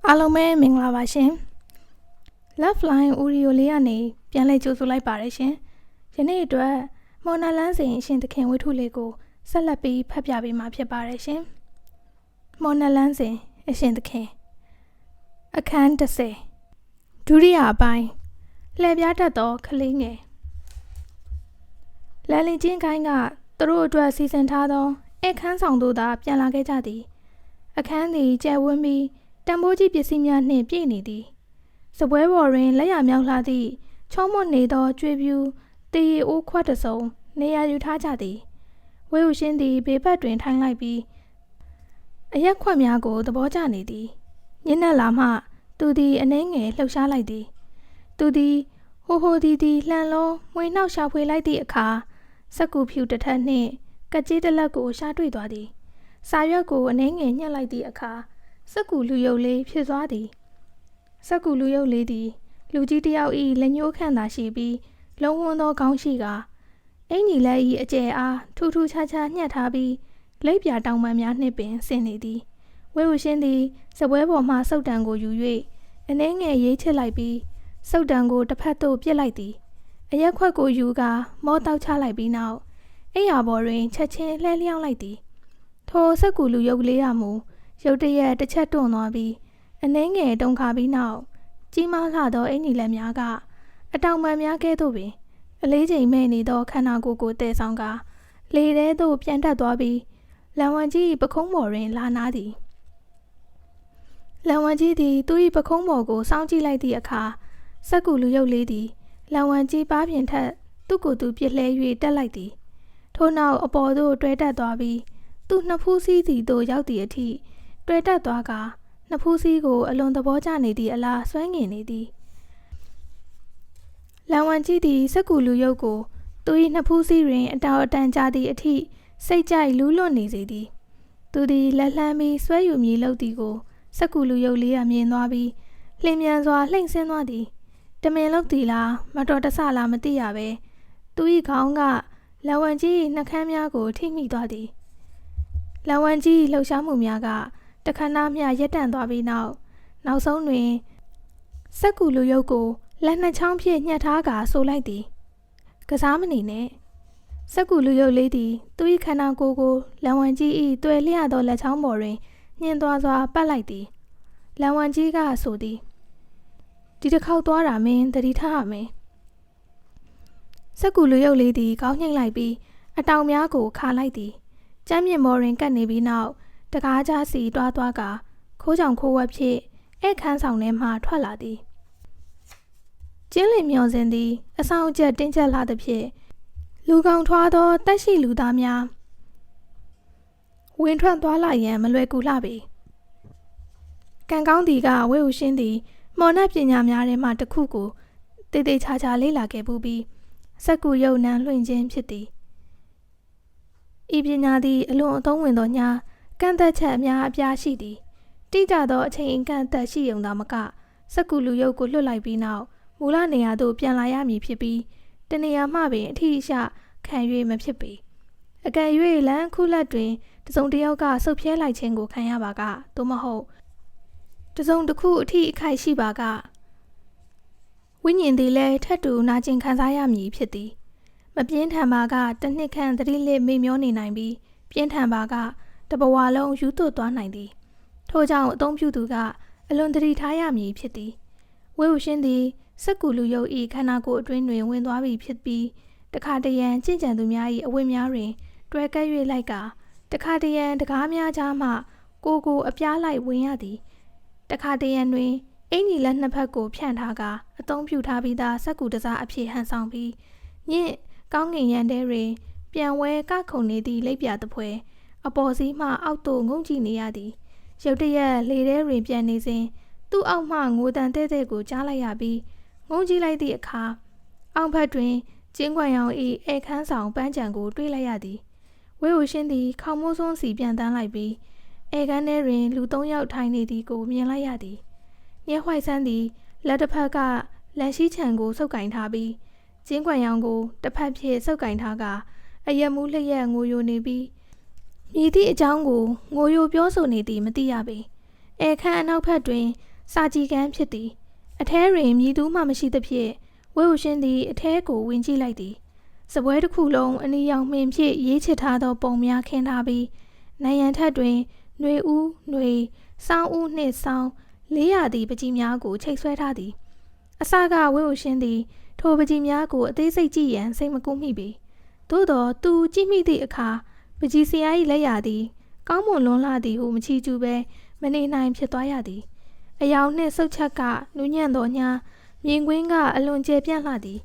အားလုံးပဲမင်္ဂလာပါရှင် Love Line Audio လေးကနေပြန်လည်ကြိုဆိုလိုက်ပါတယ်ရှင်ယနေ့အတွက်မော်နာလန်းစဉ်အရှင်သခင်ဝိထုလေးကိုဆက်လက်ပြီးဖတ်ပြပေးမှာဖြစ်ပါတယ်ရှင်မော်နာလန်းစဉ်အရှင်သခင်အခန်း30ဒုတိယအပိုင်းလှည့်ပြားတတ်သောကလေးငယ်လန်လီချင်းခိုင်းကသူတို့အတွက်စီစဉ်ထားသောအခန်းဆောင်သို့သာပြန်လာခဲ့ကြသည်အခန်းသည်ကျယ်ဝန်းပြီးတံပိုးကြီးပစ္စည်းများနှင့်ပြည့်နေသည်စပွဲပေါ်တွင်လက်ရမြောက်လှသည့်ချောမွတ်နေသောကြွေပြူတည်ရအိုးခွက်တစ်စုံနေရာယူထားကြသည်ဝေဟုရှင်သည်ဘေးဘက်တွင်ထိုင်လိုက်ပြီးအရက်ခွက်များကိုသဘောကျနေသည်ညနေလာမှသူသည်အနှဲငယ်လှုပ်ရှားလိုက်သည်သူသည်ဟိုဒီလှန်လုံးမွေနှောက်ရှာဖွေလိုက်သည့်အခါစက္ကူဖြူတစ်ထပ်နှင့်ကကြေးတစ်လက်ကိုရှာတွေ့သွားသည်စာရွက်ကိုအနှဲငယ်ညှက်လိုက်သည့်အခါစက္ကူလူယုတ်လေးဖြစ်သွားသည်စက္ကူလူယုတ်လေးသည်လူကြီးတစ်ယောက်၏လက်ညှိုးခန့်သာရှိပြီးလုံးဝန်းသောခေါင်းရှိကအင်ကြီးလက်၏အကျယ်အားထူးထူးခြားခြားညှက်ထားပြီးလိပ်ပြာတောင်ပန်းများနှင့်ပင်ဆင်နေသည်ဝေဟုရှင်သည်စပွဲပေါ်မှစုတ်တံကိုယူ၍အနှဲငယ်ရေးချစ်လိုက်ပြီးစုတ်တံကိုတစ်ဖက်သို့ပြစ်လိုက်သည်အရက်ခွက်ကိုယူကာမောတောက်ချလိုက်ပြီးနောက်အိယာပေါ်တွင်ချက်ချင်းလှဲလျောင်းလိုက်သည်ထိုစက္ကူလူယုတ်လေးရမူရုတ်တရက်တစ်ချက်တွန့်သွားပြီးအနှဲငယ်တုန်ခါပြီးနောက်ကြီးမားလာသောအင်ကြီးလက်များကအတောင်ပံများကဲ့သို့ပင်အလေးချိန်မဲ့နေသောခန္ဓာကိုယ်ကိုတည်ဆောင်ကာလေထဲသို့ပြန်တက်သွားပြီးလံဝန်ကြီးပခုံးပေါ်တွင်လာနာသည်လံဝန်ကြီးသည်သူ၏ပခုံးပေါ်ကိုစောင်းကြည့်လိုက်သည့်အခါစက္ကူလူယုတ်လေးသည်လံဝန်ကြီးပါးပြင်ထက်သူ့ကိုယ်သူပြစ်လဲ၍တက်လိုက်သည်ထို့နောက်အပေါ်သို့တွဲတက်သွားပြီးသူ့နှစ်ဖူးစည်းစီသို့ရောက်သည့်အထိတွဲတက်သွားကာနှစ်ဖူးစည်းကိုအလွန်သဘောကျနေသည့်အလားဆွဲငင်နေသည်လံဝန်ကြီးသည်စက္ကူလူယုတ်ကိုသူ၏နှစ်ဖူးစည်းတွင်အတောင်အတန်ကြာသည့်အထိစိတ်ကြိုက်လူးလွတ်နေစေသည်သူသည်လက်လှမ်းပြီးဆွဲယူမည်လုပ်သည်ကိုစက္ကူလူယုတ်လေးကမြင်သွားပြီးလျင်မြန်စွာလှိမ့်ဆင်းသွားသည်တမင်လုပ်သည်လားမတော်တဆလားမသိရပဲသူ၏ခေါင်းကလံဝန်ကြီးနှကမ်းများကိုထိမိသွားသည်လံဝန်ကြီးလှုပ်ရှားမှုများကတခဏမျှရပ်တန့်သွားပြီးနောက်ဆုံးတွင်စက္ကူလူယုတ်ကိုလက်နှစ်ချောင်းဖြင့်ညှက်ထားကာဆိုလိုက်သည်ကစားမနေနဲ့စက္ကူလူယုတ်လေးသည်သူ၏ခန္ဓာကိုယ်ကိုလံဝန်ကြီး၏တွယ်လျသောလက်ချောင်းပေါ်တွင်ညှင်သွားစွာပတ်လိုက်သည်လံဝန်ကြီးကဆိုသည်ဒီတစ်ခေါက်သွားတာမင်းသတိထားရမယ်စက္ကူလူယုတ်လေးသည်ခေါင်းညှိလိုက်ပြီးအတောင်များကိုခါလိုက်သည်ကျမ်းမြင့်ပေါ်တွင်ကပ်နေပြီးနောက်တကားကြားစီတွားကာခိုးကြောင်ခိုးဝက်ဖြင့်အခန်းဆောင်ထဲမှထွက်လာသည်ကျင်းလင်မျောစဉ်သည်အဆောင်အကျက်တင်းကျပ်လာသဖြင့်လူကောင်ထွားသောတက်ရှိလူသားများဝင်ထွက်သွားလာရန်မလွယ်ကူလှပေကံကောင်းသည်ကဝေဟုရှင်သည်မော်နတ်ပညာများထဲမှတစ်ခုကိုတေးသေးချာချာလေ့လာခဲ့ပူပြီးစက္ကူယုတ်နံလွှင့်ခြင်းဖြစ်သည်ဤပညာသည်အလွန်အသုံးဝင်သောညာကန့်သက်ချက်အများအပြားရှိသည်တိကျသောအချိန်ကန့်သက်ရှိုံသာမကစက္ကူလူယုတ်ကိုလွှတ်လိုက်ပြီးနောက်မူလနေရာသို့ပြန်လာရမည်ဖြစ်ပြီးတနေရာမှပင်အထီးအရှခံ၍မဖြစ်ပေအကယ်၍လမ်းခုလက်တွင်တစုံတစ်ယောက်ကဆုတ်ဖြဲလိုက်ခြင်းကိုခံရပါကသို့မဟုတ်တစုံတစ်ခုအထီးအခိုက်ရှိပါကဝိညာဉ်သည်လည်းထပ်တူနာကျင်ခံစားရမည်ဖြစ်သည်မပြင်းထန်ပါကတစ်နှစ်ခန့်သတိလစ်မေ့မျောနေနိုင်ပြီးပြင်းထန်ပါကတဘဝလုံးယူသွတ်သွားနိုင်သည်ထို့ကြောင့်အသုံးပြုသူကအလွန်သတိထားရမည်ဖြစ်သည်ဝေဟုရှင်သည်စက္ကူလူယုတ်၏ခန္ဓာကိုယ်အတွင်းတွင်ဝင်သွားပြီဖြစ်ပြီးတခါတရံကြင်ကြံသူများ၏အဝတ်များတွင်တွဲကပ်၍လိုက်ကာတခါတရံတကားများကြားမှကိုအပြားလိုက်ဝင်ရသည်တခါတရံတွင်အင်ကြီးလက်နှစ်ဖက်ကိုဖြန့်ထားကာအသုံးပြုထားပြီးသားစက္ကူတစားအဖြစ်ဟန်ဆောင်ပြီးညင့်ကောင်းငင်ရန်တဲတွင်ပြန်ဝဲကခုန်နေသည့်လိပ်ပြသဖွယ်အပေါ်စီးမှအောက်သို့ငုံကြည့်နေရသည်ရုတ်တရက်လေထဲတွင်ပြန်နေစဉ်သူ့အောက်မှငိုတန်တဲ့ကိုကြားလိုက်ရပြီးငုံကြည့်လိုက်သည့်အခါအောက်ဘက်တွင်ကျင်းခွန်ရောင်၏အခန်းဆောင်ပန်းချံကိုတွေ့လိုက်ရသည်ဝေဟုရှင်သည်ခေါင်းမိုးစွန်းစီပြန်တန်းလိုက်ပြီးအခန်းထဲတွင်လူ၃ယောက်ထိုင်နေသည်ကိုမြင်လိုက်ရသည်ညှက်ဝှိုက်ဆန်းသည်လက်တစ်ဖက်ကလက်ရှိချံကိုဆုပ်ကင်ထားပြီးကျင်းခွန်ရောင်ကိုတစ်ဖက်ဖြင့်ဆုပ်ကင်ထားကအယက်မူးလျက်ငိုယိုနေပြီးမြည်သည့်အကြောင်းကိုငိုယိုပြောဆိုနေသည်မသိရပေအခန်းအနောက်ဘက်တွင် စာကြည်ကန်းဖြစ်သည်အထဲတွင်မြည်သူမှမရှိသဖြင့်ဝဲဟုရှင်သည်အထဲကိုဝင်ကြည့်လိုက်သည်စပွဲတစ်ခုလုံးအနီရောင်မှင်ဖြင့်ရေးချထားသောပုံများခင်းထားပြီးနိုင်ရန်ထက်တွင်ຫນွေဦးຫນွေစောင်းဦးနှင့်စောင်း400သည်ပကြီးများကိုချိတ်ဆွဲထားသည်အစကဝဲဟုရှင်သည်ထိုပကြီးများကိုအသေးစိတ်ကြည့်ရန်စိတ်မကူးမိပေသို့သောသူကြည့်မိသည့်အခါပကြီးဆရာ၏လက်ရာသည်ကောင်းမွန်လွန်းလာသည်ဟုမချီကျူးပဲမနေနိုင်ဖြစ်သွားရသည်အယောင်နှင့်ဆုတ်ချက်ကနူးညံ့သောညာမြင်ကွင်းကအလွန်ကျယ်ပြန့်လှသည်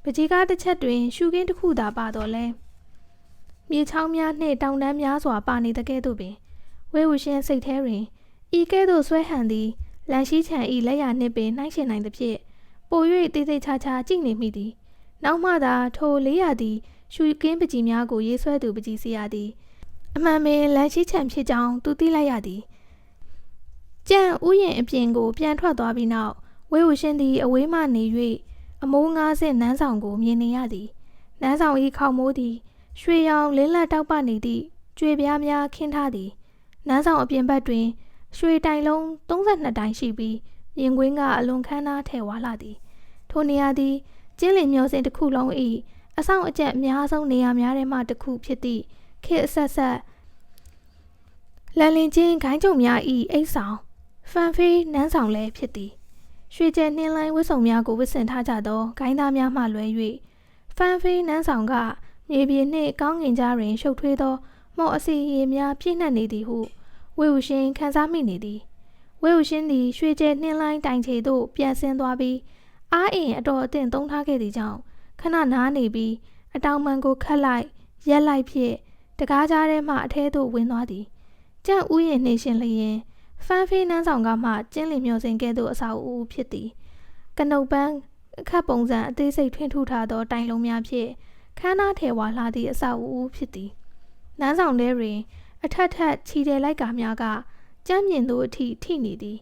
ပကြီးကားတစ်ချက်တွင်ရှုခင်းတစ်ခုသာပါတော့လဲမြေချောင်းများနှင့်တောင်တန်းများစွာပါနေတကဲ့သို့ပင်ဝဲဟုရှင်စိတ်ထဲတွင်ဤကဲ့သို့ဆွဲဟန်သည်လန်ရှိချန်ဤလက်ရာနှင့်ပင်နှိုင်းယှဉ်နိုင်သဖြင့်ပို၍တေးသေးချာချာကြည့်နေမိသည်နောက်မှသာထို400သည်ရှုခင်းပကြီးများကိုရေးဆွဲသူပကြီးဆရာသည်အမှန်ပင်လန်ရှိချန်ဖြစ်ကြောင်းသူသိလိုက်ရသည်ကြံဥယျာဉ်အပြင်ကိုပြန်ထွက်သွားပြီးနောက်ဝဲဟုရှင်သည်အဝေးမှနေ၍အမိုး90နန်းဆောင်ကိုမြင်နေရသည်နန်းဆောင်၏ခေါင်မိုးသည်ရွှေရောင်လင်းလက်တောက်ပနေသည့်ကြွေပြားများခင်းထားသည်နန်းဆောင်အပြင်ဘက်တွင်ရွှေတိုင်လုံး32တိုင်ရှိပြီးမြင်ကွင်းကအလွန်ခမ်းနားထည်ဝါလှသည်ထိုနေရာသည်ကျင်းလင်မျောစင်တစ်ခုလုံး၏အဆောင်အကျက်အများဆုံးနေရာများထဲမှတစ်ခုဖြစ်သည့်ခေတ်အဆက်ဆက်လန်လင်ချင်းဂိုင်းကြုံများ၏အိတ်ဆောင်ဖန်ဖေးနန်းဆောင်လည်းဖြစ်သည်ရွှေကျဲနှင်းလိုင်းဝတ်စုံများကိုဝတ်ဆင်ထားကြသောဂိုင်းသားများမှလွဲ၍ဖန်ဖေးနန်းဆောင်ကမြေပြင်နှင့်ကောင်းငင်ကြားတွင်ရှုပ်ထွေးသောမော့အစီရည်များပြည့်နှက်နေသည်ဟုဝဲဟုရှင်ခန်းစားမိနေသည်ဝဲဟုရှင်သည်ရွှေကျဲနှင်းလိုင်းတိုင်ချေသို့ပြန်ဆင်းသွားပြီးအားအင်အတော်အသင့်သုံးထားခဲ့သည့်ကြောင့်ခဏနားနေပြီးအတောင်ပံကိုခတ်လိုက်ရက်လိုက်ဖြင့်တကားကြားထဲမှအထဲသို့ဝင်သွားသည်ကြံ့ဥယျာဉ်နှင့်ရှင်လျင်ဖန်ဖေးနန်းဆောင်ကမှကျင်းလင်မျောစင်ကဲ့သို့အစာအုပ်ဖြစ်သည်ကနုတ်ပန်းအခက်ပုံစံအသေးစိတ်ထွင်းထူထားသောတိုင်လုံးများဖြင့်ခမ်းနားထည်ဝါလှသည့်အစာအုပ်ဖြစ်သည်နန်းဆောင်ထဲတွင်အထက်ထက်ခြီတယ်လိုက်ကာများကကြမ်းမြင့်သို့အထိထိနေသည်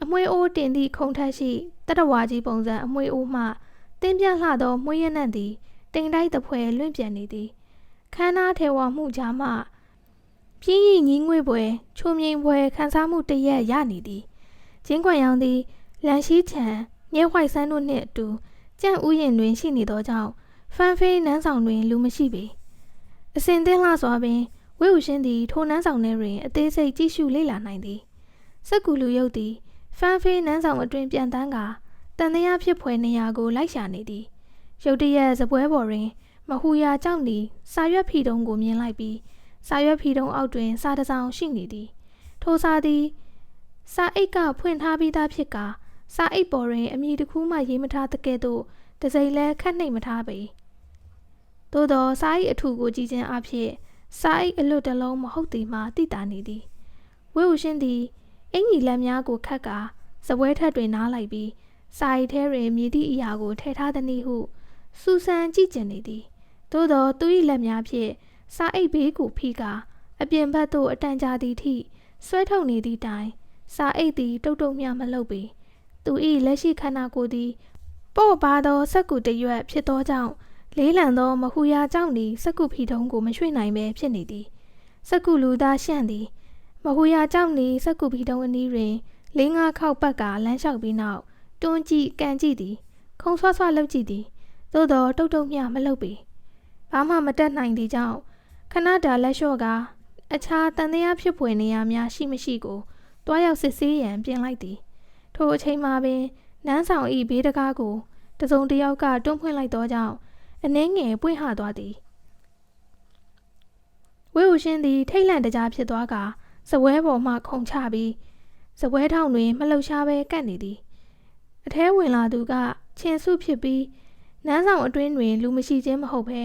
အမွှေးအိုးတင်သည့်ခုံထက်ရှိတတဝါကြီးပုံစံအမွှေးအိုးမှတင်းပြန့်လှသောမွှေးရနံ့သည်တိမ်တိုက်သဖွယ်လွင့်ပြန်နေသည်ခမ်းနားထည်ဝါမှုကြားမှပြင်းရီညီးငွေ့ပွဲချိုမြိန်ပွဲခန်းစားမှုတရက်ရနေသည်ကျင်းခွန်ရောင်သည်လန်ရှိချံညဲဝိုက်ဆန်းတို့နှင့်အတူကြံ့ဥယျာဉ်တွင်ရှိနေသောကြောင့်ဖန်ဖေးနန်းဆောင်တွင်လူမရှိပေအစဉ်သင်းလှစွာပင်ဝဲဟုရှင်သည်ထိုနန်းဆောင်ထဲတွင်အသေးစိတ်ကြည့်ရှုလေ့လာနိုင်သည်စက္ကူလူရုပ်သည်ဖန်ဖေးနန်းဆောင်အတွင်ပြန်တန်းကာတန်တရားဖြစ်ဖွယ်နေရာကိုလိုက်ရှာနေသည်ရုတ်တရက်စပွဲပေါ်တွင်မဟူရာကြောင့်သည်စာရွက်ဖီတုံးကိုမြင်လိုက်ပြီးစာရွက်ဖီတုံးအောက်တွင်စာတစ်စောင်ရှိနေသည်ထိုစာသည်စာအိတ်ကဖွင့်ထားပြီးသားဖြစ်ကာစာအိတ်ပေါ်တွင်အမည်တစ်ခုမှရေးမထားသကဲ့သို့တစိမ့်လဲခတ်နှိပ်မထားပေသို့သောစာအိတ်အထူကိုကြည့်ခြင်းအဖြစ်စာအိတ်အလွတ်တစ်လုံးမဟုတ်သည်မှသိတာနေသည်ဝဲဟုရှင်သည်အင်ကြီးလက်များကိုခတ်ကာစပွဲထက်တွင်နားလိုက်ပြီးစာအိတ်ထဲတွင်မြည်သည့်အရာကိုထည့်ထားသည်နည်းဟုစူဆန်ကြည့်ကျင်နေသည်သို့သောသူ၏လက်များဖြင့်စာအိတ်ဘေးကိုဖိကာအပြင်ဘက်သို့အတန်ကြာသည့်ထိဆွဲထုတ်နေသည့်တိုင်စာအိတ်သည်တုတ်တုတ်မြမလှုပ်ပေသူ၏လက်ရှိခန္ဓာကိုယ်သည်ပေါ့ပါသောစက္ကူတရွက်ဖြစ်သောကြောင့်လေးလံသောမဟူရာကြောင့်သည်စက္ကူဖီတုံးကိုမရွှေ့နိုင်ပဲဖြစ်နေသည်စက္ကူလူသားရှန့်သည်မဟူရာကြောင့်သည်စက္ကူဖီတုံးအနီးတွင်4-5ခေါက်ပတ်ကာလမ်းလျှောက်ပြီးနောက်တွန်းကြည့်ကန်ကြည့်သည်ခုံဆွဆွလှုပ်ကြည့်သည်သို့သောတုတ်တုတ်မြမလှုပ်ပေဘာမှမတက်နိုင်သည့်ကြောင့်ခဏတာလက်လျှော့ကာအခြားတန်တရားဖြစ်ဖွယ်နေရာများရှိမရှိကိုတွားရောက်စစ်ဆေးရန်ပြင်လိုက်သည်ထိုအချိန်မှာပင်နန်းဆောင်၏ဘေးတကားကိုတစုံတစ်ယောက်ကတွန်းဖွင့်လိုက်သောကြောင့်အနှင်းငယ်ပွင့်ဟသွားသည်ဝဲဟုရှင်သည်ထိတ်လန့်တကြားဖြစ်သွားကာစပွဲပေါ်မှခုန်ချပြီးစပွဲထောင်တွင်မလှုပ်ရှားပဲကပ်နေသည်အထဲဝင်လာသူကခြင်စုဖြစ်ပြီးနန်းဆောင်အတွင်းတွင်လူမရှိခြင်းမဟုတ်ဘဲ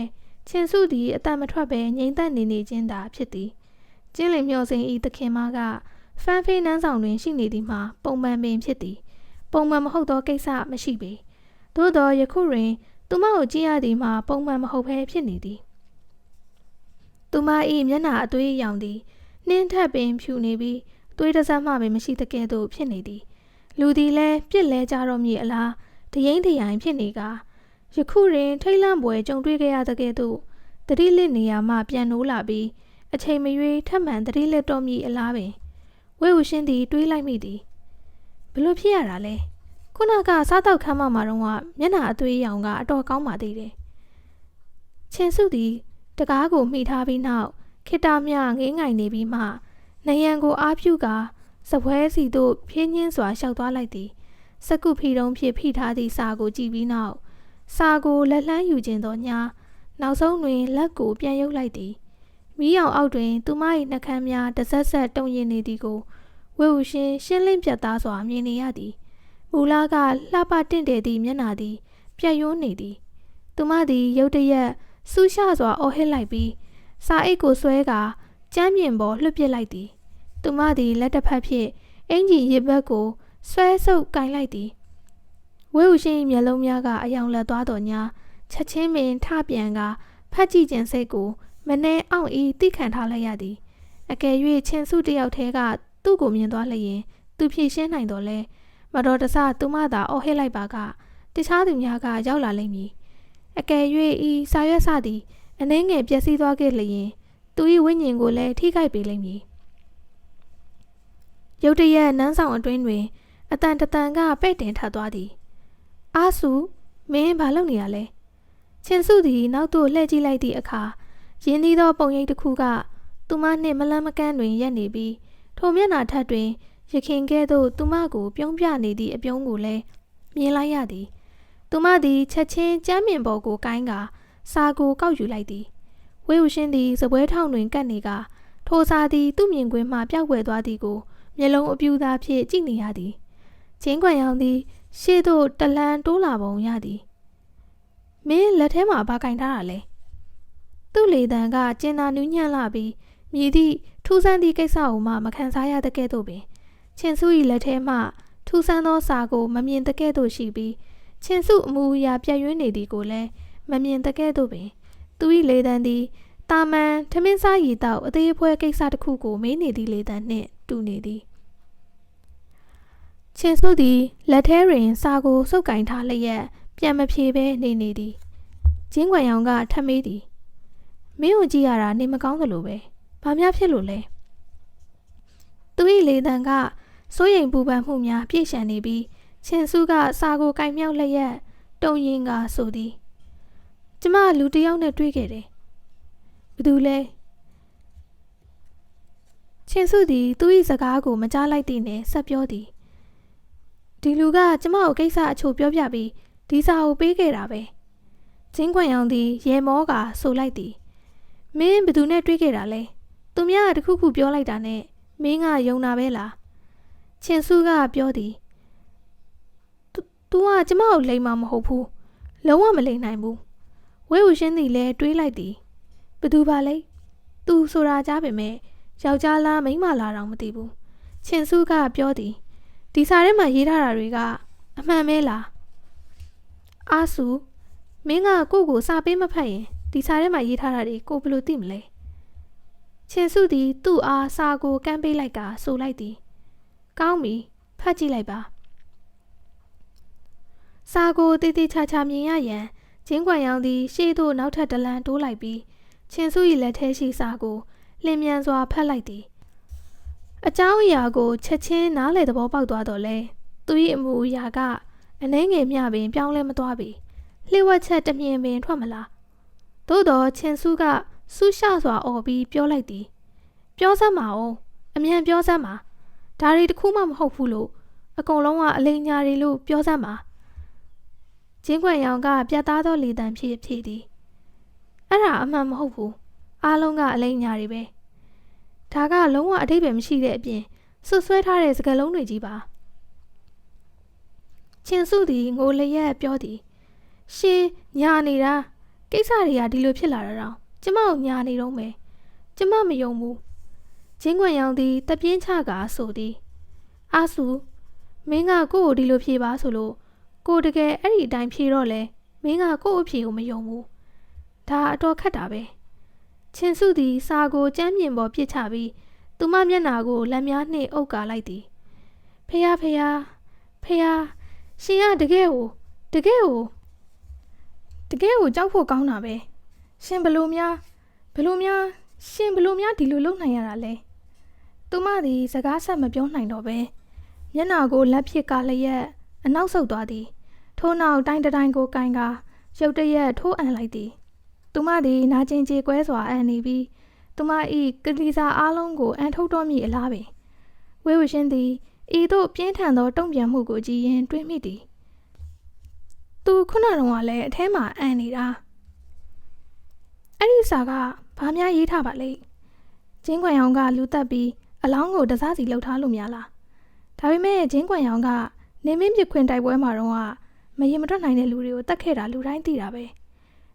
ခြင်စုသည်အတန်မထွက်ပဲငြိမ်သက်နေခြင်းသာဖြစ်သည်ကျင်းလင်မျောစိန်၏သခင်မကဖန်ဖေးနန်းဆောင်တွင်ရှိနေသည်မှာပုံမှန်ပင်ဖြစ်သည်ပုံမှန်မဟုတ်သောကိစ္စမရှိပေသို့သောယခုတွင်သူမကိုကြည့်ရသည်မှာပုံမှန်မဟုတ်ဘဲဖြစ်နေသည်သူမ၏မျက်နှာအသွေးရောင်သည်နှင်းထက်ပင်ဖြူနေပြီးသွေးတစက်မှပင်မရှိသကဲ့သို့ဖြစ်နေသည်လူသည်လည်းပြစ်လဲကြတော့မည်အလားတရိမ့်တရိုင်ဖြစ်နေကာယခုတွင်ထိတ်လန့်ပွဲကြုံတွေ့ခဲ့ရသကဲ့သို့တတိလစ်နေရာမှပြန်နိုးလာပြီးအချိန်မရွေးထပ်မံတတိလစ်တော့မည်အလားပင် ဝဲဦးရှင်းသည်တွေးလိုက်မိသည်ဘလို့ဖြစ်ရတာလဲခုနကစားတော့ခမ်းမမှာတော့မျက်နှာအသွေးရောင်ကအတော်ကောင်းပါသေးတယ်ချင်းစုသည်တကားကိုမှီထားပြီးနောက်ခိတမြငေးငိုင်နေပြီးမှနယံကိုအားပြုကာစပွဲစီသို့ဖြင်းညင်းစွာရှောက်သွားလိုက်သည်စကုဖီတုံးဖြင့်ဖိထားသည့်စာကိုကြည့်ပြီးနောက်စာကိုလက်လှမ်းယူခြင်းသောညာနောက်ဆုံးတွင်လက်ကိုပြန်ရုပ်လိုက်သည်မီးရောင်အောက်တွင်သူမ၏နှကမ်းများတဆက်ဆက်တုံရင်နေသည်ကိုဝဲဦးရှင်းလင်းပြတ်သားစွာမြင်နေရသည်မူလာကလှပတင့်တယ်သည့်မျက်နှာသည်ပြတ်ယွန်းနေသည်သူမသည်ရုတ်တရက်ဆူရှစွာအော်ဟစ်လိုက်ပြီးစာအိတ်ကိုဆွဲကာကျမ်းပြင်ပေါ်လွှတ်ပစ်လိုက်သည်သူမသည်လက်တစ်ဖက်ဖြင့်အင်ဂျီရစ်ဘက်ကိုဆွဲဆုပ်ကင်လိုက်သည်ဝဲဦးရှင်းမျက်လုံးများကအယောင်လက်သွားတော်ညာချက်ချင်းပင်ထပြန်ကဖတ်ကြည့်ခြင်းစိတ်ကိုမနှဲအောင်ဤသိခံထားလိုက်ရသည်အကယ်၍ချင်းစုတယောက်တည်းကသူ့ကိုမြင်သွားလျင်သူဖြည့်ရှင်းနိုင်တော်လဲမတော်တဆသူမသာအော်ဟစ်လိုက်ပါကတခြားသူများကရောက်လာလိမ့်မည်အကယ်၍ဤစာရွက်စသည်အနှဲငယ်ပျက်စီးသွားခဲ့လျင်သူ၏ဝိညာဉ်ကိုလည်းထိခိုက်ပေလိမ့်မည်ရုတ်တရက်နန်းဆောင်အတွင်းတွင်အတန်တန်ကပဲ့တင်ထပ်သွားသည်အာစုမင်းဘာလုပ်နေရလဲချင်းစုသည်နောက်သို့လှည့်ကြည့်လိုက်သည့်အခါရင်းနှီးသောပုံရိပ်တစ်ခုကသူမနှင့်မလန်းမကန်းတွင်ရပ်နေပြီးထိုမျက်နှာထက်တွင်ရခင်ကဲ့သို့သူမကိုပြုံးပြနေသည့်အပြုံးကိုလည်းမြင်လိုက်ရသည်သူမသည်ချက်ချင်းကျမ်းမြင်ပေါ်ကိုကိုင်းကာစာကိုကောက်ယူလိုက်သည်ဝဲဦးရှင်းသည်စပွဲထောင်တွင်ကပ်နေကထိုစာသည်သူ့မြင်ကွင်းမှပျောက်ကွယ်သွားသည်ကိုမျက်လုံးအပြူသားဖြင့်ကြည့်နေရသည်ချင်းခွန်ရောင်သည်ရှေ့သို့တလန်တိုးလာပုံရသည်မင်းလက်ထဲမှာဘာကင်ထားတာလဲသူ့လေတံကကျင်နာနူးညံ့လာပြီးမြည်သည့်ထူးဆန်းသည့်ကိစ္စကိုမှမခံစားရတဲ့ကဲ့သို့ပင်ချင်းစု၏လက်ထဲမှထူးဆန်းသောစာကိုမမြင်တဲ့ကဲ့သို့ရှိပြီးချင်းစုအမူအရာပြည့်ရွှင်နေသည်ကိုလည်းမမြင်တဲ့ကဲ့သို့ပင်သူ၏လေတံသည်တာမန်ထမင်းစားရည်တောက်အသေးအဖွဲကိစ္စတစ်ခုကိုမေးနေသည့်လေတံနှင့်တူနေသည်ချင်းစုသည်လက်ထဲတွင်စာကိုစုပ်ကင်ထားလျက်ပြန်မဖြေဘဲနေသည်ကျင်းခွန်ရောင်ကထပ်မေးသည်မင်းကိုကြည့်ရတာနေမကောင်းသလိုပဲဘာများဖြစ်လို့လဲသူ၏လေတံကစိုးရိမ်ပူပန်မှုများပြည့်ရှံနေပြီးချင်းစုကစာကိုကင်မြောက်လျက်တုံရင်ကဆိုသည်ကျမလူတစ်ယောက်နဲ့တွေ့ခဲ့တယ်ဘယ်သူလဲချင်းစုသည်သူ၏စကားကိုမကြားလိုက်သည်နဲ့ဆက်ပြောသည်ဒီလူကကျမကိုကိစ္စအချို့ပြောပြပြီးဒီစာကိုပေးခဲ့တာပဲကျင်းခွန်ရောင်သည်ရေမောကဆိုလိုက်သည်မင်းဘယ်သူနဲ့တွေ့ခဲ့တာလဲသူများတခုခုပြောလိုက်တာနဲ့မင်းကယုံတာပဲလားချင်းစုကပြောသည်သူကကျမကိုလိမ်မှာမဟုတ်ဘူးလုံးဝမလိမ်နိုင်ဘူးဝဲဦးရှင်းသည်လည်းတွေးလိုက်သည်ဘယ်သူပါလဲသူဆိုတာကြားပေမဲ့ယောက်ျားလားမိန်းမလားတော့မသိဘူးချင်းစုကပြောသည်ဒီစာထဲမှာရေးထားတာတွေကအမှန်ပဲလားအာစုမင်းကကိုစာပေးမဖတ်ရင်ဒီစာထဲမှာရေးထားတာတွေကိုဘယ်လိုသိမလဲချင်းစုသည်သူ့အားစာကိုကမ်းပေးလိုက်ကဆိုလိုက်သည်ကောင်းပြီဖတ်ကြည့်လိုက်ပါစာကိုတေးသေးချာချာမြင်ရရန်ကျင်းခွန်ရောင်သည်ရှေ့သို့နောက်ထပ်တလန်တိုးလိုက်ပြီးချင်းစု၏လက်ထဲရှိစာကိုလျင်မြန်စွာဖတ်လိုက်သည်အကြောင်းအရာကိုချက်ချင်းနားလေသဘောပေါက်သွားတော့လဲသူ၏အမူအရာကအနှဲငယ်မျှပင်ပြောင်းလဲမသွားပေလျှို့ဝှက်ချက်တမြင်ပင်ထွက်မလာသို့တော့ချင်းစုကဆူရှစွာအော်ပြီးပြောလိုက်သည်ပြောစမ်းပါဦးအမြန်ပြောစမ်းပါဒါတွေတခုမှမဟုတ်ဘူးလို့အကုန်လုံးကအလိမ်ညာတွေလို့ပြောစမ်းပါကျင်းခွန်ရောင်ကပြတ်သားသောလေတံဖြည့်သည်အဲ့ဒါအမှန်မဟုတ်ဘူးအားလုံးကအလိမ်ညာတွေပဲဒါကလုံးဝအဓိပ္ပာယ်မရှိတဲ့အပြင်ဆွဆွဲထားတဲ့စကားလုံးတွေကြီးပါချင်းစုသည်ငိုလျက်ပြောသည်ရှင်ညာနေတာကိစ္စတွေကဒီလိုဖြစ်လာတာတော့ကျမကိုညာနေတော့မယ်ကျမမယုံဘူးကျင်းခွန်ရောင်သည်တပြင်းချကာဆိုသည်အာစုမင်းကကို့ကိုဒီလိုဖြေပါဆိုလို့ကိုတကယ်အဲ့ဒီအတိုင်းဖြေတော့လဲမင်းကကို့အဖြေကိုမယုံဘူးဒါအတော်ခက်တာပဲချင်းစုသည်စာကိုကျမ်းမြင်ပေါ်ပြစ်ချပြီးသူမမျက်နှာကိုလက်များနှင့်အုပ်ကာလိုက်သည်ဖေယားရှင်ကတကယ်ကိုကြောက်ဖို့ကောင်းတာပဲရှင်ဘလို့များရှင်ဘလို့များဒီလိုလုပ်နိုင်ရတာလဲ သူမသည်စကားဆက်မပြောနိုင်တော့ပဲမျက်နှာကိုလက်ဖြစ်ကလျက်အနောက်ဆုတ်သွားသည်ထို့နောက်တိုင်းတိုင်းကိုကိုင်ကာရုတ်တရက်ထိုးအံလိုက်သည်သူမသည်နာကျင်ကြေကွဲစွာအံနေပြီးသူမ၏ကတိစာအားလုံးကိုအံထုတ်တော်မူအလားပင်ဝေဝရှင်သည်ဤသို့ပြင်းထန်သောတုံ့ပြန်မှုကိုကြည်ရင်တွေးမိသည်သူခုနတုန်းကလည်းအထဲမှာအံနေတာအဲ့ဒီစာကဘာများရေးထားပါလိမ့်ကျင်းခွန်ရောင်ကလူတက်ပြီးအလောင်းကိုတစားစီလှုပ်ထားလို့များလားဒါပေမဲ့ကျင်းခွန်ရောင်ကနေမင်းပြခွင်တိုက်ပွဲမှာတော့မရင်မတွက်နိုင်တဲ့လူတွေကိုတတ်ခဲ့တာလူတိုင်းသိတာပဲ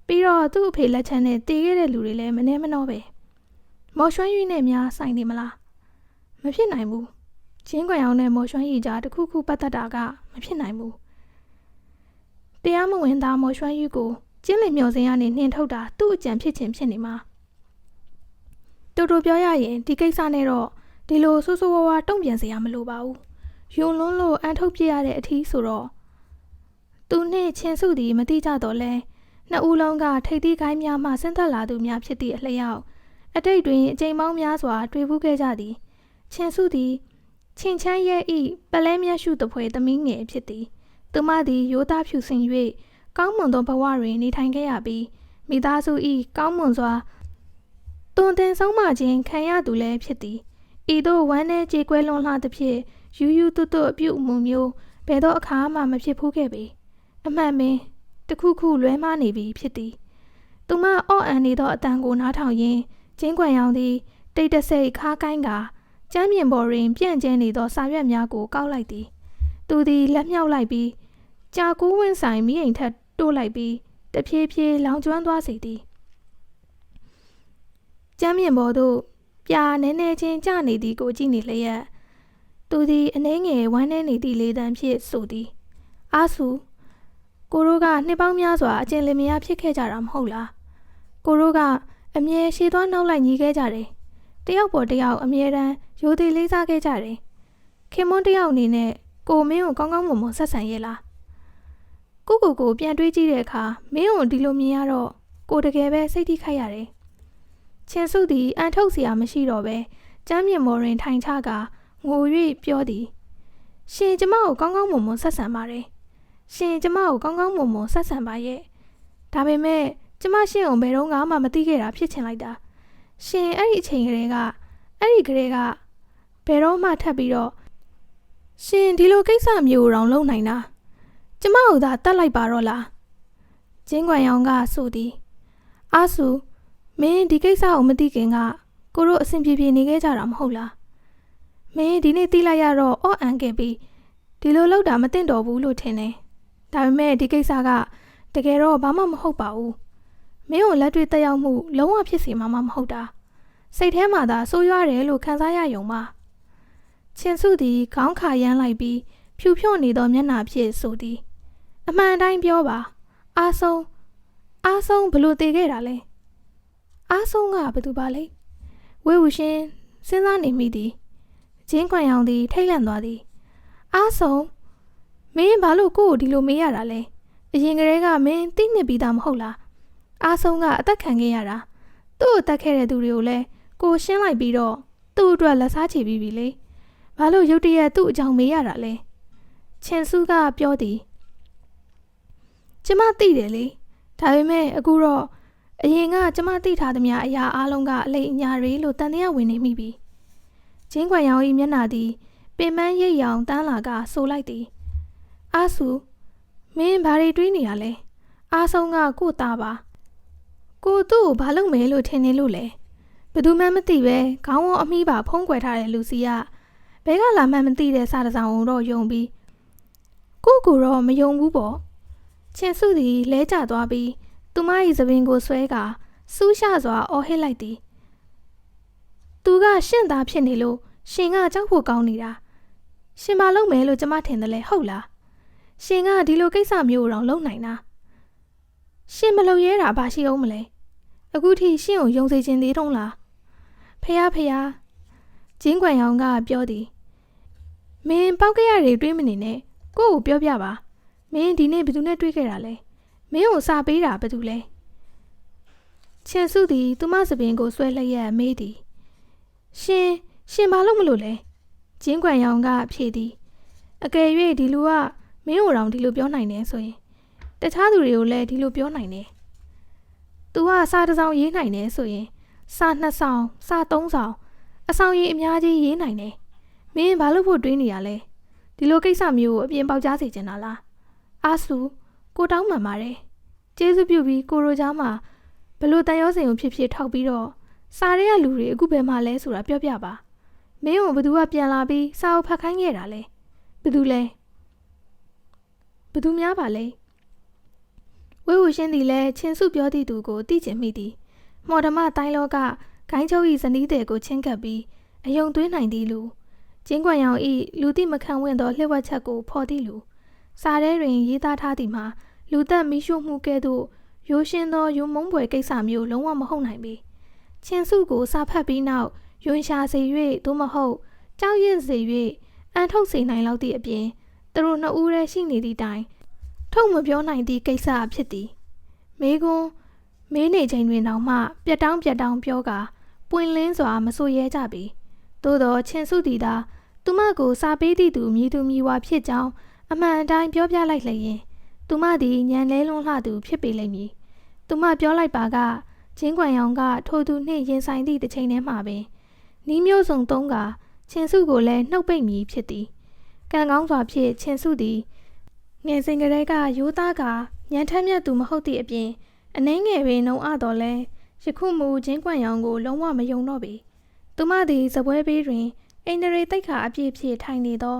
ပြီးတော့သူ့အဖေလက်ချက်နဲ့တေခဲ့တဲ့လူတွေလည်းမနှဲမနှောပဲမော်ရွှမ်းရွီနဲ့များဆိုင်နေမလားမဖြစ်နိုင်ဘူးကျင်းခွန်ရောင်နဲ့မော်ရွှမ်းရွီကြားတစ်ခုခုပတ်သက်တာကမဖြစ်နိုင်ဘူးတရားမဝင်သားမော်ရွှမ်းရွီကိုကျင်းလင်မျောစင်းကနေနှင်ထုတ်တာသူ့အကြံဖြစ်ခြင်းဖြစ်နေမှာတူတူပြောရရင်ဒီကိစ္စနဲ့တော့ဒီလိုဆိုးဆိုးဝါးဝါတုံ့ပြန်စရာမလိုပါဘူးယုံလွန်းလို့အန်ထုတ်ပြရတဲ့အထီးဆိုတော့သူနှင့်ချင်းစုသည်မတိကြတော့လဲနှစ်ဦးလုံးကထိပ်သီးခိုင်းများမှဆင်းသက်လာသူများဖြစ်သည့်အလျောက်အတိတ်တွင်အကြိမ်ပေါင်းများစွာတွေ့ဖူးခဲ့ကြသည်ချင်းစုသည်ချင်းချမ်းရဲ့ဤပလဲမျက်ရှုတပွဲသမီးငယ်ဖြစ်သည်သူမသည်ရိုးသားဖြူစင်၍ကောင်းမွန်သောဘဝတွင်နေထိုင်ခဲ့ရပြီးမိသားစု၏ကောင်းမွန်စွာတွင်တင်ဆုံးမခြင်းခံရသူလည်းဖြစ်သည်ဤသို့ဝမ်းနည်းကြေကွဲလွန်လှသဖြင့်ယူယူတွတ်တွတ်အပြုအမူမျိုးဘယ်တော့အခါမှမဖြစ်ဖူးခဲ့ပေအမှန်ပင်တခုခုလွဲမှားနေပြီဖြစ်သည်သူမအော့အန်နေသောအတန်ကိုနားထောင်ရင်းကျင်းခွန်ရောင်သည်တိတ်တဆိတ်ခါကိုင်းကကျမ်းပြင်ပေါ်တွင်ပြန့်ကျဲနေသောစာရွက်များကိုကောက်လိုက်သည်သူသည်လက်မြောက်လိုက်ပြီးကြာကူးဝင်းဆိုင်မိအိမ်ထက်တိုးလိုက်ပြီးတဖြည်းဖြည်းလောင်ကျွမ်းသွားစေသည်ကျမ်းပြင်ပေါ်သို့ပြာနည်းနည်းချင်းကျနေသည်ကိုကြည့်နေလျက်သူသည်အနှဲငယ်ဝမ်းနည်းနေသည့်လေသံဖြင့်ဆိုသည်အာဆူကိုရိုးကနှစ်ပေါင်းများစွာအကျဉ်လင်မယားဖြစ်ခဲ့ကြတာမဟုတ်လားကိုရိုးကအမြဲရှည်သွားနောက်လိုက်ညီးခဲ့ကြတယ်တယောက်ပေါ်တယောက်အမြဲတမ်းရိုသေလေးစားခဲ့ကြတယ်ခင်မွန်းတယောက်အနေနဲ့ကိုမင်းကိုကောင်းကောင်းမွန်မွန်ဆက်ဆံရဲ့လားကိုပြန်တွေးကြည့်တဲ့အခါမင်းကိုဒီလိုမြင်ရတော့ကိုတကယ်ပဲစိတ်ထိခိုက်ရတယ်ချင်းစုသည်အန်ထုတ်เสียမရှိတော့ပဲကျမ်းမြေမော်တွင်ထိုင်ချကငို၍ပြောသည်ရှင်ကျမကိုကောင်းကောင်းမွန်မွန်ဆက်ဆံပါတယ်ရှင်ကျမကိုကောင်းကောင်းမွန်မွန်ဆက်ဆံပါရဲ့ဒါပေမဲ့ကျမရှင်ကိုဘယ်တော့မှမသိခဲ့တာဖြစ်ချင်လိုက်တာရှင်အဲ့ဒီအချိန်ကလေးကဘယ်တော့မှထပ်ပြီးတော့ရှင်ဒီလိုကိစ္စမျိုးတောင်လုပ်နိုင်တာကျမကိုသာတတ်လိုက်ပါတော့လားကျင်းခွန်ရောင်ကဆိုသည်အာဆူမင်းဒီကိစ္စကိုမသိခင်ကကိုတို့အဆင်ပြေပြေနေခဲ့ကြတာမဟုတ်လားမင်းဒီနေ့သိလိုက်ရတော့အော့အန်ခဲ့ပြီးဒီလိုလုပ်တာမသင့်တော်ဘူးလို့ထင်တယ်ဒါပေမဲ့ဒီကိစ္စကတကယ်တော့ဘာမှမဟုတ်ပါဘူးမင်းကိုလက်တွေ့တက်ရောက်မှုလုံးဝဖြစ်စေမှာမဟုတ်တာစိတ်ထဲမှာသာဆိုးရွားတယ်လို့ခံစားရယုံပါချင်းစုသည်ခေါင်းခါရမ်းလိုက်ပြီးဖြူဖြော့နေသောမျက်နှာဖြင့်ဆိုသည်အမှန်တိုင်းပြောပါအားဆုံးဘလို့တည်ခဲ့တာလဲအားဆုံးကဘသူပါလဲဝေဝရှင်စဉ်းစားနေမိသည်ကျင်းခွန်ရောင်သည်ထိတ်လန့်သွားသည်အားဆုံးမင်းဘာလို့ကို့ကိုဒီလိုမေးရတာလဲအရင်ကတည်းကမင်းသိနေပြီးသားမဟုတ်လားအားဆုံးကအသက်ခံခဲ့ရတာသူ့ကိုတတ်ခဲ့တဲ့သူတွေကိုလည်းကိုရှင်းလိုက်ပြီးတော့သူ့အတွက်လက်စားချေပြီးပြီလေဘာလို့ရုတ်တရက်သူ့အကြောင်းမေးရတာလဲချင်းစုကပြောသည်ကျမသိတယ်လေဒါပေမဲ့အခုတော့အရင်ကကျမသိထားသမျှအရာအလုံးကအလိမ်အညာတွေလို့တန်တရားဝင်နေမိပြီကျင်းခွန်ရောင်၏မျက်နှာသည်ပင်ပန်းရိပ်ရောင်တန်းလာကဆိုလိုက်သည်အာဆူမင်းဘာတွေတွေးနေရလဲအားဆုံးကကို့သားပါကိုသူ့ကိုဘာလုပ်မယ်လို့ထင်နေလို့လဲဘယ်သူမှမသိပဲခေါင်းဝအမိပါဖုံးကွယ်ထားတဲ့လူစီကဘဲကလာမှမသိတဲ့စာတစောင်တော့ယုံပြီးကိုတော့မယုံဘူးပေါ့ချင်းစုသည်လဲကျသွားပြီးသူမ၏သပင်ကိုဆွဲကစူးရှစွာအော်ဟစ်လိုက်သည်သူကရှင့်သားဖြစ်နေလို့ရှင်ကကြောက်ဖို့ကောင်းနေတာရှင်မလုပ်မယ်လို့ကျမထင်တယ်လေဟုတ်လားရှင်ကဒီလိုကိစ္စမျိုးတော့လုပ်နိုင်တာရှင်မလုပ်ရဲတာဘာရှိအောင်မလဲအခုထိရှင်ကိုယုံစေခြင်းသေးတော့လားဖះကျင်းခွန်ရောင်ကပြောသည်မင်းပောက်ကရတွေတွေးမနေနဲ့ကို့ကိုပြောပြပါမင်းဒီနေ့ဘယ်သူနဲ့တွေ့ခဲ့တာလဲမင်းကိုစာပေးတာဘယ်သူလဲချင်းစုသည်သူမစပင်ကိုဆွဲလျက်မေးသည်ရှင် ရှင်ဘာလို့မလို့လဲကျင်းကွမ်ရောင်ကဖြေသည်အကယ်၍ဒီလူကမင်းတို့တောင်ဒီလိုပြောနိုင်တယ်ဆိုရင်တခြားသူတွေကိုလည်းဒီလိုပြောနိုင်တယ်။ तू ကစာတစ်စောင်ရေးနိုင်တယ်ဆိုရင်စာ2ဆောင်စာ3ဆောင်အဆောင်ရေးအများကြီးရေးနိုင်တယ်။မင်းဘာလို့ဖို့တွေးနေရလဲ။ဒီလိုကိစ္စမျိုးကိုအပြင်ပေါက်ကြားစေချင်တာလား။အာဆူကိုတောင်းပန်ပါတယ်။ကျေးဇူးပြုပြီးကိုရိုကြားမှာဘလို့တန်ရောစင်ကိုဖြစ်ထောက်ပြီးတော့စာရဲကလူတွေအခုဘယ်မှာလဲဆိုတာပြောပြပါ။မင်းကိုဘသူကပြန်လာပြီးစာအုပ်ဖတ်ခိုင်းခဲ့တာလဲ။ဘသူလဲ။ဘသူများပါလဲ။ဝေဝရှင်သည်လည်းချင်းစုပြောသည့်သူကိုသိကျင်မိသည်။မော်ဒမတိုင်းလောကဂိုင်းချုပ်၏ဇနီးတဲ့ကိုချင်းကပ်ပြီးအယုံသွင်းနိုင်သည်လူကျင်းကွမ်ရောင်၏လူသိမခံဝင့်သောလှည့်ဝက်ချက်ကိုဖော်သည့်လူစာထဲတွင်ရေးသားထားသည်မှာလူသက်မီးရှို့မှုကဲ့သို့ရိုးရှင်းသောရုံမုံပွယ်ကိစ္စမျိုးလုံးဝမဟုတ်နိုင်ပေချင်းစုကိုစာဖတ်ပြီးနောက်ယွန်ရှာစေ၍သို့မဟုတ်ကြောက်ရွံ့စေ၍အန်ထုတ်စေနိုင်လောက်သည့်အပြင်သူတို့နှစ်ဦးတည်းရှိနေသည့်တိုင်ထုတ်မပြောနိုင်သည့်ကိစ္စဖြစ်သည်မေကွန်းမေးနေချိန်တွင်တောင်မှပြတ်တောင်းပြောကာပွင့်လင်းစွာမဆိုရဲကြပေသို့သောချင်းစုသည်သာသူမကိုစာပေးသည့်သူမြည်သူမြည်ဝါဖြစ်ကြောင်းအမှန်အတိုင်းပြောပြလိုက်လျင်သူမသည်ညံလဲလွန်းလှသူဖြစ်ပေလိမ့်မည်သူမပြောလိုက်ပါကကျင်းကွမ်ရောင်ကထိုသူနှင့်ရင်ဆိုင်သည့်တစ်ချိန်တည်းမှာပင်နီးမျိုးစုံသုံးကချင်းစုကိုလည်းနှုတ်ပိတ်မည်ဖြစ်သည်ကံကောင်းစွာဖြင့်ချင်းစုသည်ငယ်စဉ်ကတည်းကရိုးသားကညံထက်မြတ်သူမဟုတ်သည့်အပြင်အနှဲငယ်ပင်နှုံအပ်တော်လဲယခုမူကျင်းကွမ်ရောင်ကိုလုံးဝမယုံတော့ပေသူမသည်စပွဲဘေးတွင်အိန္ဒြေတိတ်ခါအပြည့်ဖြင့်ထိုင်နေသော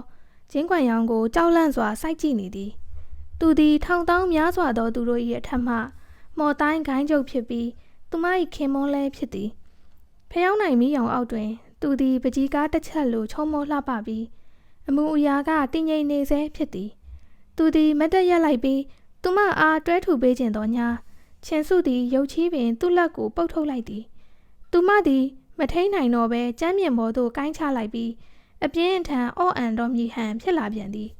ကျင်းကွမ်ရောင်ကိုကြောက်လန့်စွာစိုက်ကြည့်နေသည်သူသည်ထောင်တောင်းများစွာသောသူတို့၏အထက်မှမော်တိုင်းဂိုင်းချုပ်ဖြစ်ပြီးသူမ၏ခင်မွန်းလဲဖြစ်သည်ဖျောင်းနိုင်မီးရောင်အောက်တွင်သူသည်ပကြီးကားတစ်ချက်လိုချုံမောလှပပြီးအမူအရာကတည်ငြိမ်နေဆဲဖြစ်သည်သူသည်မတ်တက်ရက်လိုက်ပြီးသူမအားတွဲထူပေးခြင်းသောညာချင်းစုသည်ရုပ်ချီးပင်သူ့လက်ကိုပုတ်ထုတ်လိုက်သည်သူမသည်မထိန်နိုင်တော့ဘဲကျမ်းပြင်ပေါ်သို့ကိုင်းချလိုက်ပြီးအပြင်းအထန်အော့အန်တော်မြည်ဟန်ဖြစ်လာပြန်သည်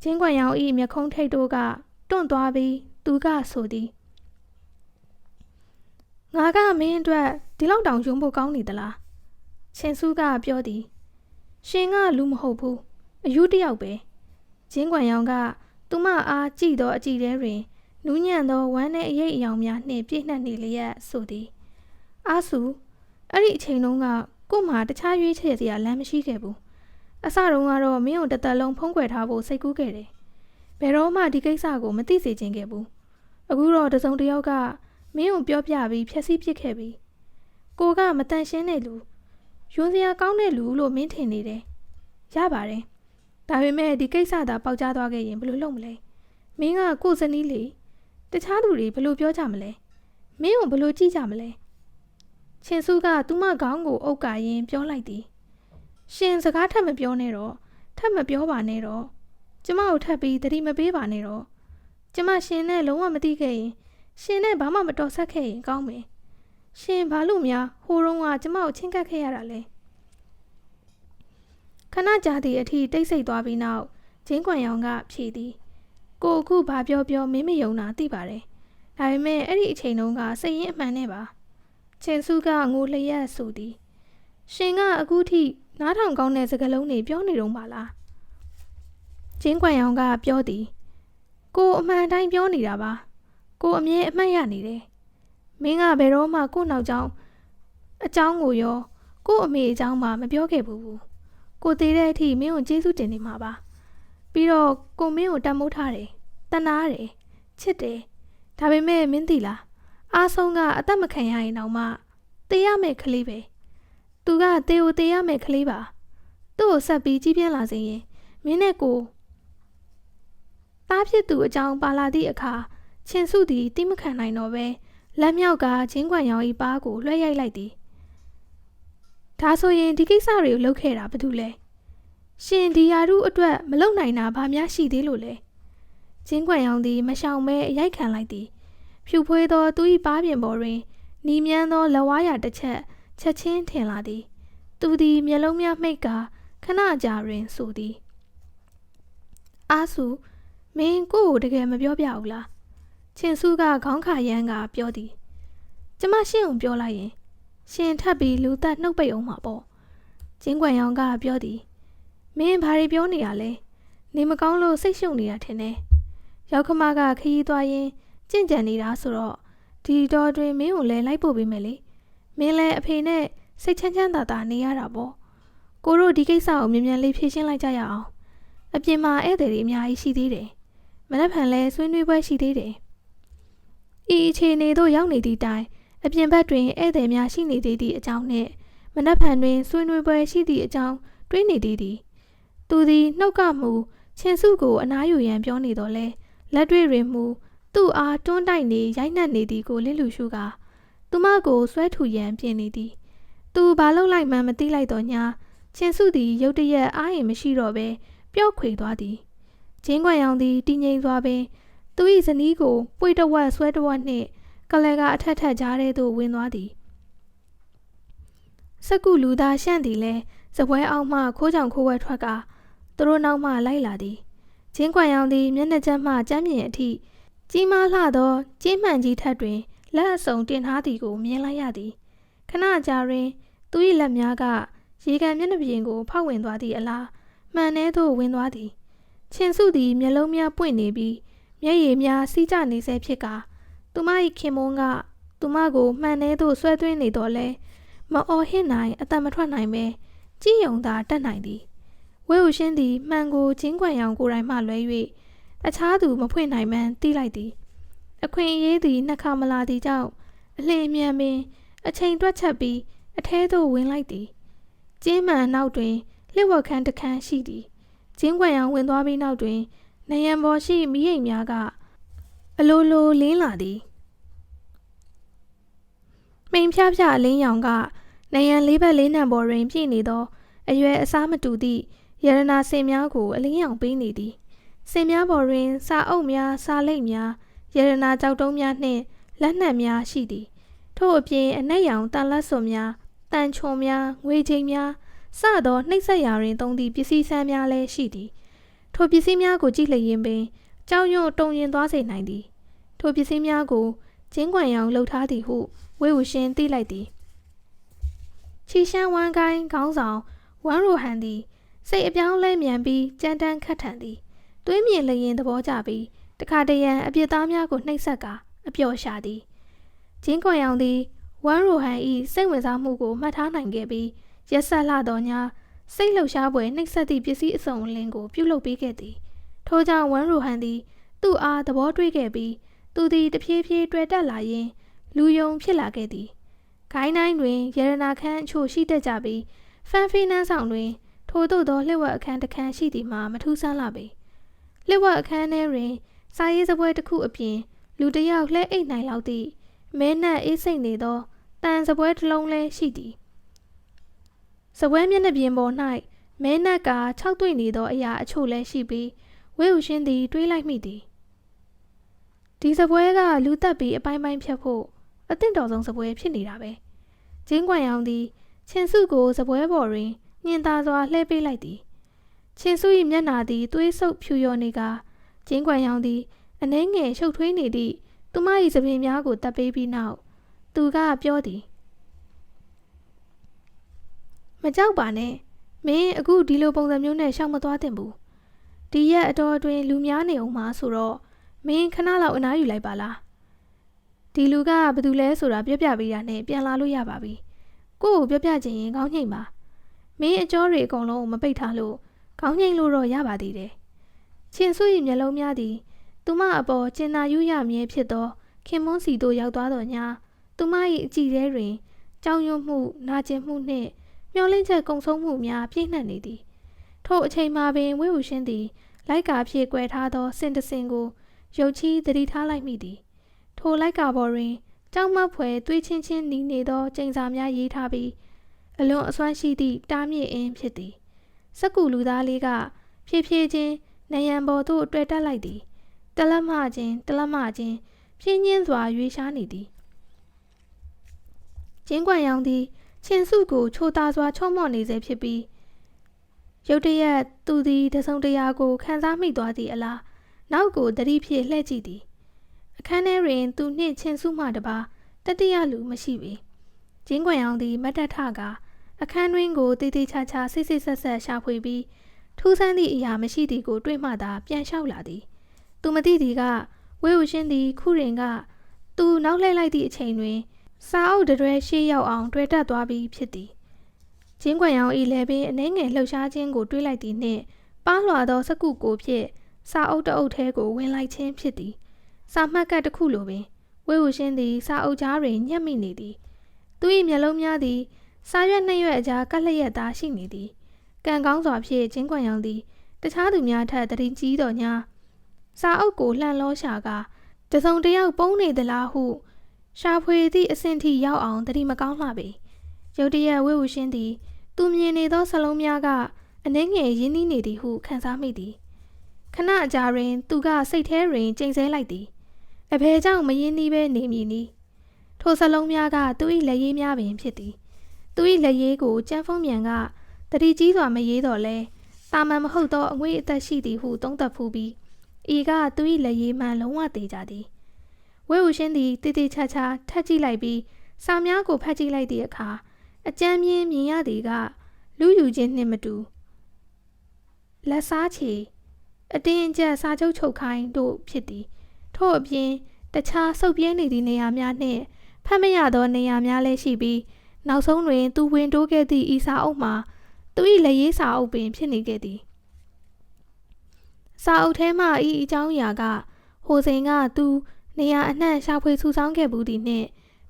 ကျင်းကွမ်ရောင်၏မျက်ခုံးထိပ်တို့ကတွန့်သွားပြီးသူကဆိုသည်ငါကမင်းအတွက်ဒီလောက်တောင်ယုံဖို့ကောင်းနေသလားချင်းစုကပြောသည်ရှင်ကလူမဟုတ်ဘူးအယူတယောက်ပဲကျင်းကွမ်ရောင်ကသူမအားကြည့်သောအကြည့်ထဲတွင်နူးညံ့သောဝမ်းနဲ့အရိပ်အယောင်များနှင့်ပြည့်နှက်နေလျက်ဆိုသည်အာဆူအဲ့ဒီအချိန်တုန်းကကို့မှာတခြားရွေးချယ်စရာလမ်းမရှိခဲ့ဘူးအစတုန်းကတော့မင်းကိုတစ်သက်လုံးဖုံးကွယ်ထားဖို့စိတ်ကူးခဲ့တယ်ဘယ်တော့မှဒီကိစ္စကိုမသိစေချင်ခဲ့ဘူးအခုတော့တစုံတစ်ယောက်ကမင်းကိုပြောပြပြီးဖျက်ဆီးပစ်ခဲ့ပြီကိုကမတန်ရှင်းတဲ့လူယွန်းစရာကောင်းတဲ့လူလို့မင်းထင်နေတယ်ရပါတယ်ဒါပေမဲ့ဒီကိစ္စသာပေါက်ကြားသွားခဲ့ရင်ဘယ်လိုလုပ်မလဲမင်းကကို့ဇနီးလေတခြားသူတွေဘယ်လိုပြောကြမလဲမင်းကိုဘယ်လိုကြည့်ကြမလဲချင်းစုကသူမခေါင်းကိုအုပ်ကာရင်းပြောလိုက်သည်ရှင်စကားထပ်မပြောနဲ့တော့ထပ်မပြောပါနဲ့တော့ကျမကိုထပ်ပြီးသတိမပေးပါနဲ့တော့ကျမရှင်နဲ့လုံးဝမသိခဲ့ရင်ရှင်နဲ့ဘာမှမတော်ဆက်ခဲ့ရင်ကောင်းမယ်ရှင်ဘာလို့များဟိုတုန်းကကျမကိုချင်းကပ်ခဲ့ရတာလဲခဏကြာသည့်အထိတိတ်ဆိတ်သွားပြီးနောက်ကျင်းကွမ်ရောင်ကဖြေသည်ကိုအခုဘာပြောမင်းမယုံတာသိပါတယ်ဒါပေမဲ့အဲ့ဒီအချိန်တုန်းကစိတ်ရင်းအမှန်နဲ့ပါချင်းစုကငိုလျက်ဆိုသည်ရှင်ကအခုထိနားထောင်ကောင်းတဲ့စကားလုံးတွေပြောနေတော့ပါလားကျင်းကွမ်ရောင်ကပြောသည်ကိုအမှန်တိုင်းပြောနေတာပါကိုအမြဲအမှတ်ရနေတယ်မင်းကဘယ်တော့မှကိုနောက်ကျောင်းအကြောင်းကိုရောကိုအမေအကြောင်းမှမပြောခဲ့ဘူးကိုသေးတဲ့အထိမင်းကိုကျေးဇူးတင်နေမှာပါပြီးတော့ကိုမင်းကိုတန်မိုးထားတယ်တနာတယ်ချစ်တယ်ဒါပေမဲ့မင်းသိလားအားဆုံးကအသက်မခံရရင်တော့မှတေးရမယ့်ကလေးပဲသူကတေးကိုတေးရမယ့်ကလေးပါသူ့ကိုဆက်ပြီးကြီးပြင်းလာစေရင်မင်းနဲ့ကိုသားဖြစ်သူအကြောင်းပါလာသည့်အခါချင်းစုသည်တိမခံနိုင်တော့ပဲလက်မြောက်ကကျင်းကွမ်ရောင်၏ပါးကိုလွှဲရိုက်လိုက်သည်ဒါဆိုရင်ဒီကိစ္စတွေကိုလုပ်ခဲ့တာဘာလို့လဲရှင်ဒီယာရုအတွက်မလုပ်နိုင်တာဘာများရှိသေးလို့လဲကျင်းကွမ်ရောင်သည်မရှောင်မဲအရိုက်ခံလိုက်သည်ဖြူဖွေးသောသူ၏ပါးပြင်ပေါ်တွင်နီးမြန်းသောလက်ဝါးရတစ်ချက်ချင်းထင်လာသည်သူသည်မျက်လုံးများမှိတ်ကာခဏကြာတွင်ဆိုသည်အာဆူမင်းကိုတကယ်မပြောပြဘူးလားချင်းစုကခေါင်းခါရမ်းကပြောသည်ကျမရှင်းအောင်ပြောလိုက်ရင်ရှင်ထပ်ပြီးလူသက်နှုတ်ပိတ်အောင်မှာပေါ့ ကျင်းကွယ်ရောင်ကပြောသည်မင်းဘာတွေပြောနေရလဲနေမကောင်းလို့စိတ်ရှုပ်နေတာထင်တယ်ရောက်ခမကခရီးသွားရင်ကြင့်ကြံနေတာဆိုတော့ဒီတော့တွင်မင်းကိုလည်းလိုက်ပို့ပေးမယ်လေမင်းလည်းအဖေနဲ့စိတ်ချမ်းချမ်းသာသာနေရတာပေါ့ကိုတို့ဒီကိစ္စကိုမြန်မြန်လေးဖြေရှင်းလိုက်ကြရအောင်အပြင်မှာဧည့်သည်တွေအများကြီးရှိသေးတယ်မနက်ဖြန်လဲဆွေးနွေးပွဲရှိသေးတယ်ဤအခြေအနေသို့ရောက်နေသည့်တိုင်အပြင်ဘက်တွင်ဧည့်သည်များရှိနေသေးသည့်အကြောင်းနှင့်မနက်ဖြန်တွင်ဆွေးနွေးပွဲရှိသည့်အကြောင်းတွေးနေသေးသည်သူသည်နှုတ်ကမှုချင်းစုကိုအနားယူရန်ပြောနေတော့လဲလက်တွေ့တွင်မူသူ့အားတွန်းတိုက်နေရိုက်နှက်နေသည်ကိုလစ်လူရှုကာသူမကိုဆွဲထူရန်ပြင်နေသည်သူဘာလုပ်လိုက်မှန်းမသိလိုက်တော့ညာချင်းစုသည်ရုတ်တရက်အားရင်မရှိတော့ပဲပျော့ခွေသွားသည်ကျင်းကွယ်ရောင်သည်တည်ငြိမ်သွားပင်သူ၏ဇနီးကိုပွေတဝက်ဆွဲတဝက်နှင့်ကလကအထက်ထက်ကြားထဲသို့ဝင်သွားသည်စကုလူသားရှန့်သည်လဲစပွဲအောက်မှခိုးကြောင်ခိုးဝဲထွက်ကသူတို့နောက်မှလိုက်လာသည်ကျင်းကွယ်ရောင်သည်မျက်နှာကျက်မှကြမ်းမြင်အထိကြီးမားလှသောကျင်းမှန်ကြီးထက်တွင်လက်အစုံတင်ထားသည်ကိုမြင်လိုက်ရသည်ခဏကြာတွင်သူ၏လက်များကရေကန်မျက်နှာပြင်ကိုဖောက်ဝင်သွားသည့်အလားမှန်ထဲသို့ဝင်သွားသည်ချင်းစုသည်မျက်လုံးများပွင့်နေပြီးမျက်ရည်များစီးကျနေဆဲဖြစ်ကာသူမ၏ခင်မုန်းကသူမကိုမှန်ထဲသို့ဆွဲသွင်းနေတော့လဲမအော်ဟစ်နိုင်အသက်မထွက်နိုင်ပဲကြည်ယုံသာတက်နိုင်သည်ဝဲဟုရှင်းသည်မှန်ကိုကျင်းကွယ်ရောင်ကိုယ်တိုင်မှလွဲ၍အခြားသူမဖွင့်နိုင်မှန်းသိလိုက်သည်အခွင့်အရေးသည်နှစ်ခါမလာသည့်ကြောင့်အလင်းအမြန်ပင်အချိန်တွက်ချက်ပြီးအထဲသို့ဝင်လိုက်သည်ကျင်းမှန်နောက်တွင်လျှက်ဝက်ခန်းတစ်ခန်းရှိသည်ကျင်းကွယ်ရောင်ဝင်သွားပြီးနောက်တွင်နယံပေါ်ရှိမီးရိပ်များကအလိုလိုလင်းလာသည်မိန်ဖြားဖြားအလင်းရောင်ကနယံလေးဘက်လေးနံပေါ်တွင်ပြည့်နေသောအရွယ်အစားမတူသည့်ရတနာစင်များကိုအလင်းရောင်ပေးနေသည်စင်များပေါ်တွင်စာအုပ်များစာလိပ်များရတနာကြောက်တုံးများနှင့်လက်နက်များရှိသည်ထို့အပြင်အနက်ရောင်တန်လက်စွပ်များတန်ချုံများငွေချိန်များစသောနှိပ်စက်ရာတွင်သုံးသည့်ပစ္စည်းဆန်းများလည်းရှိသည်ထိုပစ္စည်းများကိုကြည့်လျင်ပင်ကြောက်ရွံ့တုန်ရင်သွားစေနိုင်သည်ထိုပစ္စည်းများကိုကျင်းကွယ်ရောင်လှုပ်ထားသည်ဟုဝေဟုရှင်းသိလိုက်သည်ချီရှမ်းဝမ်းကိုင်းခေါင်းဆောင်ဝမ်းရိုဟန်သည်စိတ်အပြောင်းလဲမြန်ပြီးကြမ်းတမ်းခတ်ထန်သည်သွေးမြင်လျင်သဘောကျပြီးတခါတရံအပြစ်သားများကိုနှိပ်စက်ကာအပျော်ရှာသည်ကျင်းကွယ်ရောင်သည်ဝမ်းရိုဟန်၏စိတ်ဝင်စားမှုကိုမှတ်ထားနိုင်ခဲ့ပြီးရက်ဆက်လှသောညစိတ်လှုပ်ရှားပွဲနှိပ်စက်သည့်ပစ္စည်းအစုံအလင်ကိုပြုလုပ်ပေးခဲ့သည်ထို့ကြောင့်ဝမ်းရိုဟန်သည်သူ့အားသဘောတွေ့ခဲ့ပြီးသူသည်တဖြည်းဖြည်းတွေ့တက်လာရင်းလူယုံဖြစ်လာခဲ့သည်ဂိုင်းတိုင်းတွင်ရတနာခန်းအချို့ရှိတတ်ကြပြီးဖန်ဖီးနန်းဆောင်တွင်ထိုသို့သောလျှက်ဝက်အခန်းတစ်ခန်းရှိသည်မှာမထူးဆန်းလာပေလျှက်ဝက်အခန်းထဲတွင်စာရေးစပွဲတစ်ခုအပြင်လူတစ်ယောက်လှဲအိတ်နိုင်လောက်သည့်မဲနက်အေးစိတ်နေသောတန်စပွဲတစ်လုံးလည်းရှိသည်စပွဲမျက်နှာပြင်ပေါ်၌မဲနက်ကခြောက်တွေ့နေသောအရာအချို့လည်းရှိပြီးဝေဟုရှင်းသည်တွေးလိုက်မိသည်ဒီစပွဲကလူတက်ပြီးအပိုင်းပိုင်းဖြတ်ဖို့အသင့်တော်ဆုံးစပွဲဖြစ်နေတာပဲကျင်းကွယ်ရောင်သည်ချင်းစုကိုစပွဲပေါ်တွင်ညင်သာစွာလှည့်ပေးလိုက်သည်ချင်းစု၏မျက်နှာသည်သွေးဆုပ်ဖြူလျော်နေကာကျင်းကွယ်ရောင်သည်အနှဲငယ်ရှုပ်ထွေးနေသည့်သူမ၏စပင်များကိုတပ်ပေးပြီးနောက်သူကပြောသည်မကြောက်ပါနဲ့မင်းအခုဒီလိုပုံစံမျိုးနဲ့ရှောင်မသွားသင့်ဘူးဒီရက်အတော်အတွင်းလူများနေအောင်မှာဆိုတော့မင်းခဏလောက်အနားယူလိုက်ပါလားဒီလူကဘယ်သူလဲဆိုတာပြပြပေးတာနဲ့ပြန်လာလို့ရပါပြီကို့ကိုပြချင်ရင်ခေါင်းညှိတ်ပါမင်းအကျော်တွေအကုန်လုံးမပိတ်ထားလို့ခေါင်းညှိတ်လို့တော့ရပါသေးတယ်ချင်းစု၏မျက်လုံးများသည်သူမအပေါ်ကျင်နာယူရမြဲဖြစ်သောခင်မွန်းစီသို့ရောက်သွားသောညသူမ၏အကြည့်ထဲတွင်ကြောင်ရွံ့မှုနာကျင်မှုနှင့်မျောလင့်ချက်ကုံဆုံးမှုများပြည့်နှက်နေသည်ထို့အချိန်မှာပင်ဝေဟုရှင်းသည်လိုက်ကာဖြင့်ကွယ်ထားသောစင်တစင်ကိုရုပ်ချီးသတိထားလိုက်မိသည်ထိုလိုက်ကာပေါ်တွင်ကြောက်မက်ဖွယ်သွေးချင်းချင်းနီးနေသောကျိန်စာများရေးထားပြီးအလွန်အစွမ်းရှိသည့်တားမြစ်အင်းဖြစ်သည်စက္ကူလူသားလေးကဖြည်းဖြည်းချင်းနယံပေါ်သို့တွေ့တက်လိုက်သည်တလက်မချင်းတလက်မချင်းဖြင်းညင်းစွာရွေရှားနေသည်ကျင်းကွယ်ရောင်သည်ချင်းစုကိုချိုးသားစွာချုံ့မော့နေစေဖြစ်ပြီးရုတ်တရက်သူသည်တစုံတရာကိုခံစားမိသွားသည့်အလားနောက်ကိုသတိဖြင့်လှည့်ကြည့်သည်အခန်းထဲတွင်သူနှင့်ချင်းစုမှတပါတတိယလူမရှိပေကျင်းကွယ်ရောင်သည်မတ်တက်ထကာ အခန်းတွင်းကိုတေးသေးချာချာဆိတ်ဆိတ်ဆက်ဆက်ရှာဖွေပြီးထူးဆန်းသည့်အရာမရှိသည်ကိုတွေးမှသာပြန်လျှောက်လာသည်သူမသိသည်ကဝေဦးရှင်းသည်ခုရင်ကသူနောက်လှည့်လိုက်သည့်အချိန်တွင်စာအုပ်တွဲရှေ့ရောက်အောင်တွေ့တက်သွားပြီးဖြစ်သည်ကျင်းခွင်ရောင်၏လဲပင်အနှဲငယ်လှုပ်ရှားခြင်းကိုတွေးလိုက်သည်နှင့်ပါးလွှာသောစကုကိုဖြင့်စာအုပ်တအုပ်ထဲကိုဝင်လိုက်ခြင်းဖြစ်သည်စာမှတ်ကပ်တစ်ခုလိုပင်ဝေဦးရှင်းသည်စာအုပ်ကြားတွင်ညှက်မိနေသည်သူ၏မျက်လုံးများသည်စာရွက်နှစ်ရွက်အကြားကပ်လျက်သားရှိနေသည်ကံကောင်းစွာဖြင့်ကျင်းခွင်ရောင်သည်တခြားသူများထက်တရင်ကြီးတော်ညာစာအုပ်ကိုလှန်လောရှာကတစုံတစ်ယောက်ပုံးနေသလားဟုရှာဖွေသည့်အဆင့်ထိရောက်အောင်တတိမကောင်းလှပေရုတ်တရက်ဝေဦးရှင်းသည်သူမြင်နေသောစလုံးများကအနှဲငယ်ရင်းနှီးနေသည်ဟုခံစားမိသည်ခဏအကြာတွင်သူကစိတ်ထဲတွင်ကျိန်ဆဲလိုက်သည်အဘယ်ကြောင့်မရင်းနှီးပဲနေမည်နည်းထိုစလုံးများကသူ၏လက်ရည်များပင်ဖြစ်သည်သူ၏လက်ရည်ကိုကျန်းဖုံးမြန်ကတတိကြီးစွာမရေးတော့လဲတာမန်မဟုတ်သောအငွေ့အသက်ရှိသည်ဟုသုံးသပ်ဖူးပြီးဤကသူ၏လက်ရည်မှန်လုံးဝသေးကြသည်ဝေဦးရှင်းသည်တေးသေးချာချာထပ်ကြည့်လိုက်ပြီးစာများကိုဖတ်ကြည့်လိုက်သည့်အခါအကြမ်းမြင်မြင်ရသည်ကလူယူခြင်းနှင့်မတူလက်စားချေအတင်းအကျပ်စာချုပ်ချုပ်ခိုင်းတို့ဖြစ်သည်ထို့အပြင်တခြားဆုပ်ပြဲနေသည့်နေရာများနှင့်ဖတ်မရသောနေရာများလည်းရှိပြီးနောက်ဆုံးတွင်သူဝင်တိုးခဲ့သည့်ဤစာအုပ်မှာသူ၏လက်ရေးစာအုပ်ပင်ဖြစ်နေခဲ့သည်စာအုပ်ထဲမှဤအကြောင်းအရာကဟိုစဉ်ကသူနေရာအနှံ့ရှာဖွေစုဆောင်းခဲ့ဘူးသည်နှင့်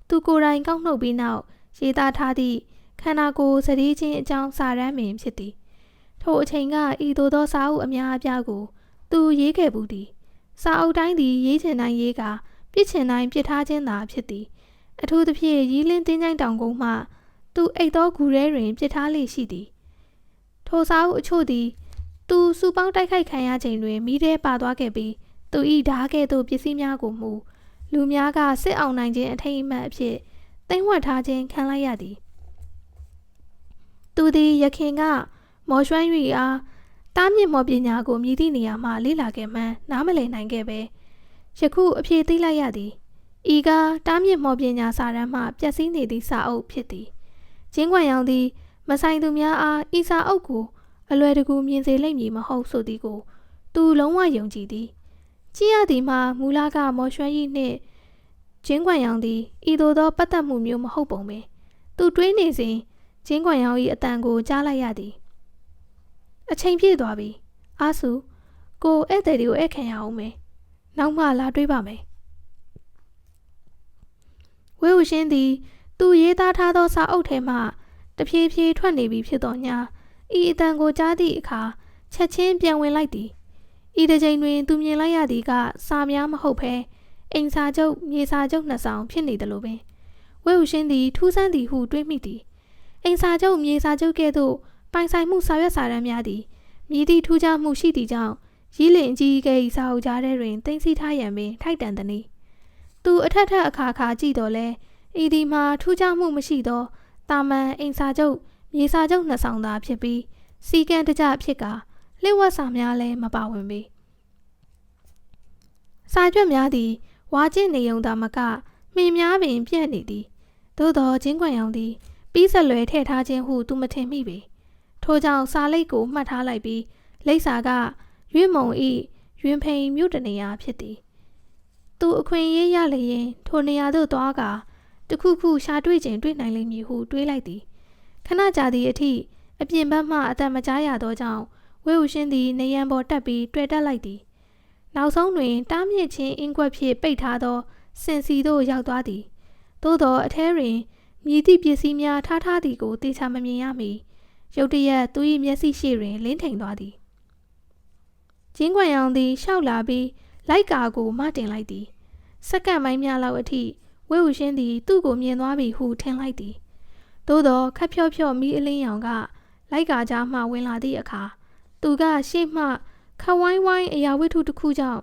သူကိုယ်တိုင်ကောက်နှုတ်ပြီးနောက်ရေးသားထားသည့်ခန္ဓာကိုယ်စည်းချင်းအကြောင်းစာတမ်းပင်ဖြစ်သည်ထိုအချိန်ကဤသို့သောစာအုပ်အများအပြားကိုသူရေးခဲ့ဘူးသည်စာအုပ်တိုင်းသည်ရေးချင်တိုင်းရေးကပြစ်ချင်တိုင်းပြစ်ထားခြင်းသာဖြစ်သည်အထူးသဖြင့်ရီးလင်းတင်းချိုင်းတောင်ကုန်းမှသူအိတ်သောဂူထဲတွင်ပြစ်ထားလေရှိသည်ထိုစာအုပ်အချို့သည်သူစုပေါင်းတိုက်ခိုက်ခံရချိန်တွင်မိထဲပါသွားခဲ့ပြီးသူ၏ဓားကဲ့သို့ပစ္စည်းများကိုမူလူများကစစ်အောင်နိုင်ခြင်းအထိမ်းအမှတ်အဖြစ်သိမ်းဝှက်ထားခြင်းခံလိုက်ရသည်သူသည်ယခင်ကမော်ရွှမ်း၍အားတားမြစ်မော်ပညာကိုမြည်သည့်နေရာမှလေ့လာခဲ့မှန်းနားမလည်နိုင်ခဲ့ပဲယခုအဖြေသိလိုက်ရသည်ဤကတားမြစ်မော်ပညာစာတမ်းမှပျက်စီးနေသည့်စာအုပ်ဖြစ်သည်ကျင်းခွင်ရောင်သည်မဆိုင်သူများအားဤစာအုပ်ကိုအလွယ်တကူမြင်စေလိမ့်မည်မဟုတ်ဆိုသည်ကိုသူလုံးဝယုံကြည်သည်ကြည့်ရသည်မှာမူလကမော်ရွှမ်း၏နှင့်ကျင်းခွင်ရောင်သည်ဤသို့သောပတ်သက်မှုမျိုးမဟုတ်ပုံပင်သူတွေးနေစဉ်ကျင်းခွင်ရောင်၏အတန်ကိုကြားလိုက်ရသည်အချိန်ပြည့်သွားပြီအားစုကိုဧည့်သည်တွေကိုဧည့်ခံရအောင်မယ်နောက်မှလာတွေးပါမယ်ဝေဦးရှင်းသည်သူရေးသားထားသောစာအုပ်ထဲမှတဖြည်းဖြည်းထွက်နေပြီဖြစ်သောညာဤအတန်ကိုကြားသည့်အခါချက်ချင်းပြန်ဝင်လိုက်သည်ဤတစ်ချိန်တွင်သူမြင်လိုက်ရသည်ကစာများမဟုတ်ဘဲအိမ်စာချုပ်မြေစာချုပ်နှစ်ဆောင်ဖြစ်နေတယ်လို့ပင်ဝေဦးရှင်းသည်ထူးဆန်းသည်ဟုတွေးမိသည်အိမ်စာချုပ်မြေစာချုပ်ကဲ့သို့ပိုင်ဆိုင်မှုစာရွက်စာတမ်းများသည်မြည်သည့်ထူးခြားမှုရှိသည့်ကြောင့်ရီးလင်အကြီးအကဲ၏စာအုပ်ကြားထဲတွင်သိမ်းဆည်းထားရန်ပင်ထိုက်တန်သည်သူအထက်ထက်အခါခါကြည့်တော်လဲဤဒီမှာထူးခြားမှုမရှိသောတာမန်အိမ်စာချုပ်မြေစာချုပ်နှစ်ဆောင်သာဖြစ်ပြီးစီကံတကြဖြစ်ကလျှို့ဝှက်စာများလည်းမပါဝင်ပေစာရွက်များသည်ဝါကျင့်နေုံသာမကမှင်များပင်ပြန့်နေသည်သို့သောကျင်းခွင်ရောင်သည်ပြီးဆက်လွယ်ထည့်ထားခြင်းဟုသူမထင်မိပေထို့ကြောင့်စာလိပ်ကိုမှတ်ထားလိုက်ပြီးလိပ်စာကရွေ့မုံဤရွင်ဖိန်မြို့တနေရာဖြစ်သည်သူအခွင့်အရေးရလျင်ထိုနေရာသို့သွားကတခုခုရှာတွေ့ခြင်းတွေ့နိုင်လိမ့်မည်ဟုတွေးလိုက်သည်ခဏကြာသည့်အထိအပြင်ဘက်မှအတန်မကြားရသောကြောင့်ဝေဦးရှင်းသည်နေရန်ပေါ်တက်ပြီးတွေ့တက်လိုက်သည်နောက်ဆုံးတွင်တားမြစ်ခြင်းအင်းကွက်ဖြင့်ပိတ်ထားသောစင်စီသို့ရောက်သွားသည်သို့သောအထဲတွင်မြည်သည့်ပစ္စည်းများထားသည်ကိုသေချာမမြင်ရမီရုတ်တရက်သူ၏မျက်စိရှိတွင်လင်းထိန်သွားသည်ကျင်းခွင်ရောင်သည်ရှောက်လာပြီးလိုက်ကာကိုမတင်လိုက်သည်စက္ကန့်ပိုင်းများလောက်အထိဝေဦးရှင်းသည်သူ့ကိုမြင်သွားပြီဟုထင်လိုက်သည်သို့သောခပ်ဖြော့ဖြော့မီးအလင်းရောင်ကလိုက်ကာကြားမှဝင်လာသည့်အခါသူကရှေ့မှခဝိုင်းဝိုင်းအရာဝတ္ထုတစ်ခုကြောင့်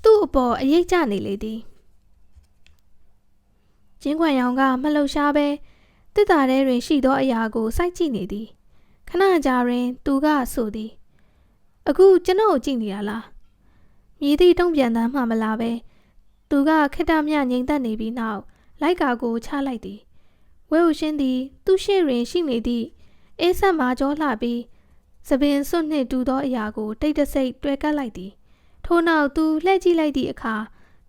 သူ့အပေါ်အရိပ်ကျနေလေသည်ကျင်းခွင်ရောင်ကမလှုပ်ရှားပဲတစ်တာထဲတွင်ရှိသောအရာကိုစိုက်ကြည့်နေသည်ခဏကြာတွင်သူကဆိုသည်အခုကျွန်တော်ကိုကြည့်နေတာလားမြည်သည့်တုံ့ပြန်သမ်းမှမလာပဲသူကခက်တမြငြိမ်သက်နေပြီးနောက်လိုက်ကာကိုချလိုက်သည်ဝေဦးရှင်းသည်သူ့ရှေ့တွင်ရှိနေသည့် အေးဆက်မှာကြောလှပြီးသပင်စွန့်နှင့်တူသောအရာကိုတိတ်တဆိတ်တွဲကပ်လိုက်သည်ထို့နောက်သူလှည့်ကြည့်လိုက်သည့်အခါ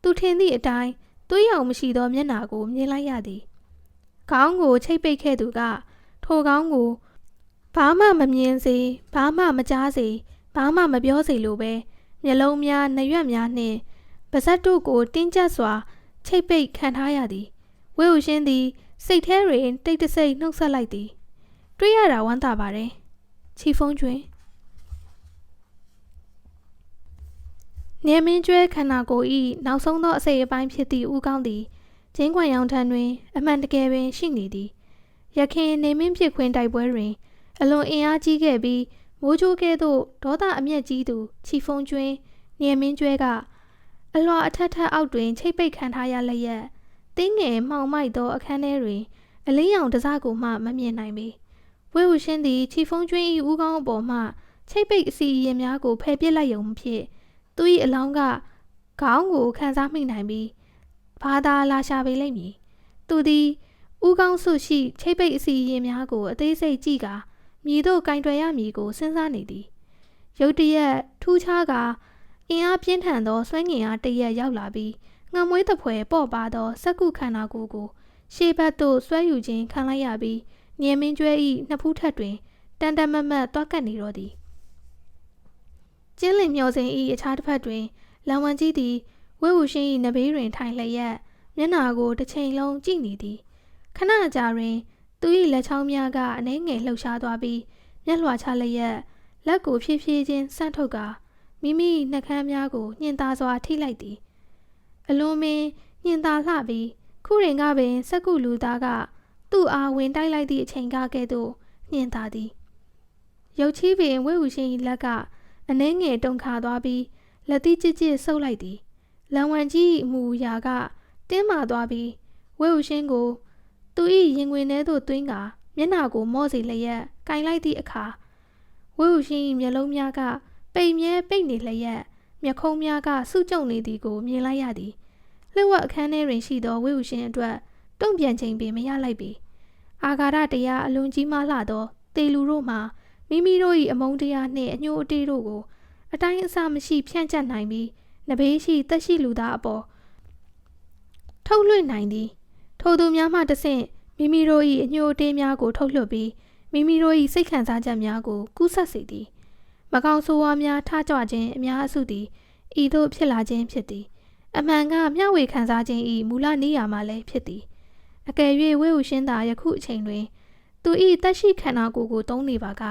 သူထင်သည့်အတိုင်းသွေးရောင်မရှိသောမျက်နှာကိုမြင်လိုက်ရသည်ခေါင်းကိုချိတ်ပိတ်ခဲ့သူကထိုခေါင်းကိုဘာမှမမြင်စေဘာမှမကြားစေဘာမှမပြောစေလိုပဲမျက်လုံးများနှရွက်များနှင့်ပါးစပ်တို့ကိုတင်းကျပ်စွာချိတ်ပိတ်ခံထားရသည်ဝေဟုရှင်းသည်စိတ်ထဲတွင်တိတ်တဆိတ်နှုတ်ဆက်လိုက်သည်တွေ့ရတာဝမ်းသာပါတယ်ချီဖုံးကျွင်နေမင်းကျွဲခန္ဓာကိုယ်၏နောက်ဆုံးသောအစိတ်အပိုင်းဖြစ်သည့်ဦးကောင်းသည်ကျင်းခွန်ရောင်ထံတွင်အမှန်တကယ်ပင်ရှိနေသည်ရခင်နေမင်းဖြစ်ခွင်းတိုက်ပွဲတွင်အလွန်အင်အားကြီးခဲ့ပြီးမိုးကြိုးကဲ့သို့ဒေါသအမျက်ကြီးသူချီဖုံးကျွင်းနေမင်းကျွဲကအလွှာအထက်ထက်အောက်တွင်ချိတ်ပိတ်ခံထားရလျက်တင်းငယ်မှောင်မိုက်သောအခန်းထဲတွင်အလင်းရောင်တစကိုမှမမြင်နိုင်ပေဝေဟုရှင်းသည်ချီဖုံးကျွင်း၏ဦးခေါင်းအပေါ်မှချိတ်ပိတ်အစီရင်များကိုဖယ်ပစ်လိုက်ရုံမဖြစ်သူ၏အလောင်းကခေါင်းကိုခန်းစားမိနိုင်ပြီးဘာသာလာရှာပေလိမ့်မည်သူသည်ဦးခေါင်းဆုရှိချိတ်ပိတ်အစီရင်များကိုအသေးစိတ်ကြည့်ကာမြည်တို့ကင်တွယ်ရမည်ကိုစဉ်းစားနေသည်ရုတ်တရက်ထူးခြားကအင်အားပြင်းထန်သောဆွဲငင်အားတရက်ရောက်လာပြီးငမွေးသဖွယ်ပေါ့ပါသောစက္ကုခန္ဓာကိုယ်ကိုရှေ့ဘက်သို့ဆွဲယူခြင်းခံလိုက်ရပြီးနေမင်းကျွဲ၏နှစ်ဖူးထက်တွင်တန်တမတ်မတ်သွားကပ်နေတော့သည်ကျင်းလင်မျောစဉ်၏အခြားတစ်ဖက်တွင်လံဝန်ကြီးသည်ဝေဟုရှင်း၏နဘေးတွင်ထိုင်လျက်မျက်နှာကိုတစ်ချိန်လုံးကြည့်နေသည်ခဏကြာတွင်သူ၏လက်ချောင်းများကအနှဲငယ်လှုပ်ရှားသွားပြီးမျက်လွှာချလျက်လက်ကိုဖြည်းဖြည်းချင်းဆန့်ထုတ်ကာမိမိနှာခမ်းများကိုညှင်သာစွာထိလိုက်သည်အလွန်ပင်ညှင်သာလှပြီးခုရင်ကပင်စက္ကုလူသားကသူ့အားဝင်တိုက်လိုက်သည့်အချိန်ကကဲ့သို့ညှင်သာသည်ရုပ်ချီးပင်ဝေဟုရှင်း၏လက်ကအနှဲငယ်တုန်ခါသွားပြီးလက်သီးကြစ်ကြစ်ဆုပ်လိုက်သည်လံဝန်ကြီးမူရာကတင်းမာသွားပြီးဝေဟုရှင်းကိုသူ၏ရင်ခွင်ထဲသို့သွင်းကာမျက်နှာကိုမော့စီလျက်ကင်လိုက်သည့်အခါဝေဟုရှင်း၏မျက်လုံးများကပိန်မြဲပိတ်နေလျက်မျက်ခုံးများကစုကျုံနေသည်ကိုမြင်လိုက်ရသည်လျှို့ဝှက်အခန်းထဲတွင်ရှိသောဝေဟုရှင်းအတွက်တုံ့ပြန်ချိန်ပင်မရလိုက်ပေအာဃာတတရားအလွန်ကြီးမားလှသောတေလူတို့မှာမိမိတို့၏အမုန်းတရားနှင့်အညှိုးအတေးတို့ကိုအတိုင်းအဆမရှိဖြန့်ကျက်နိုင်ပြီးနဘေးရှိသက်ရှိလူသားအပေါ်ထုတ်လွှင့်နိုင်သည်ထိုသူများမှတဆင့်မိမိတို့၏အညှိုးအတေးများကိုထုတ်လွှတ်ပြီးမိမိတို့၏စိတ်ခံစားချက်များကိုကူးဆက်စေသည်မကောင်းဆိုးဝါးများထကြွခြင်းအများအစုသည်ဤသို့ဖြစ်လာခြင်းဖြစ်သည်အမှန်ကမျှဝေခံစားခြင်း၏မူလနေရာမှလည်းဖြစ်သည်အကယ်၍ဝေဟုရှင်းသာယခုအချိန်တွင်သူ၏သက်ရှိခန္ဓာကိုယ်ကိုသုံးနေပါက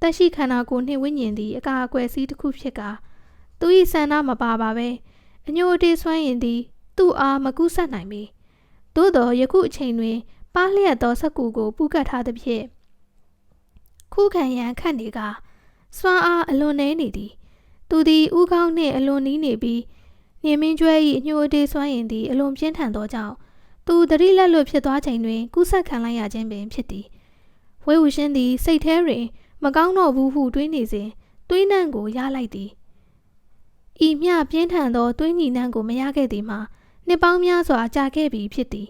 သက်ရှိခန္ဓာကိုယ်နှင့်ဝိညာဉ်သည်အကာအကွယ်စီးတစ်ခုဖြစ်ကာသူ၏ဆန္ဒမပါပါပဲအညှိုးအတေးဆွမ်းရင်သည်သူ့အားမကူးဆက်နိုင်ပေသို့သောယခုအချိန်တွင်ပါလျက်သောစက္ကူကိုပူးကပ်ထားသဖြင့်ခုခံရန်ခန့်နေကစွမ်းအားအလွန်နည်းနေသည်သူသည်ဥကောင်းနှင့်အလွန်နီးနေပြီးနေမင်းကျွဲ၏အညှိုးအတေးဆွမ်းရင်သည်အလွန်ပြင်းထန်သောကြောင့်သူသတိလက်လွတ်ဖြစ်သွားချိန်တွင်ကူးဆက်ခံလိုက်ရခြင်းပင်ဖြစ်သည်ဝေဟုရှင်းသည်စိတ်ထဲတွင်မကောင်းတော့ဘူးဟုတွေးနေစဉ်သွေးနှံ့ကိုရလိုက်သည်ဤမျှပြင်းထန်သောသွေးညီနှံ့ကိုမရခဲ့သည်မှာနှစ်ပေါင်းများစွာကြာခဲ့ပြီဖြစ်သည်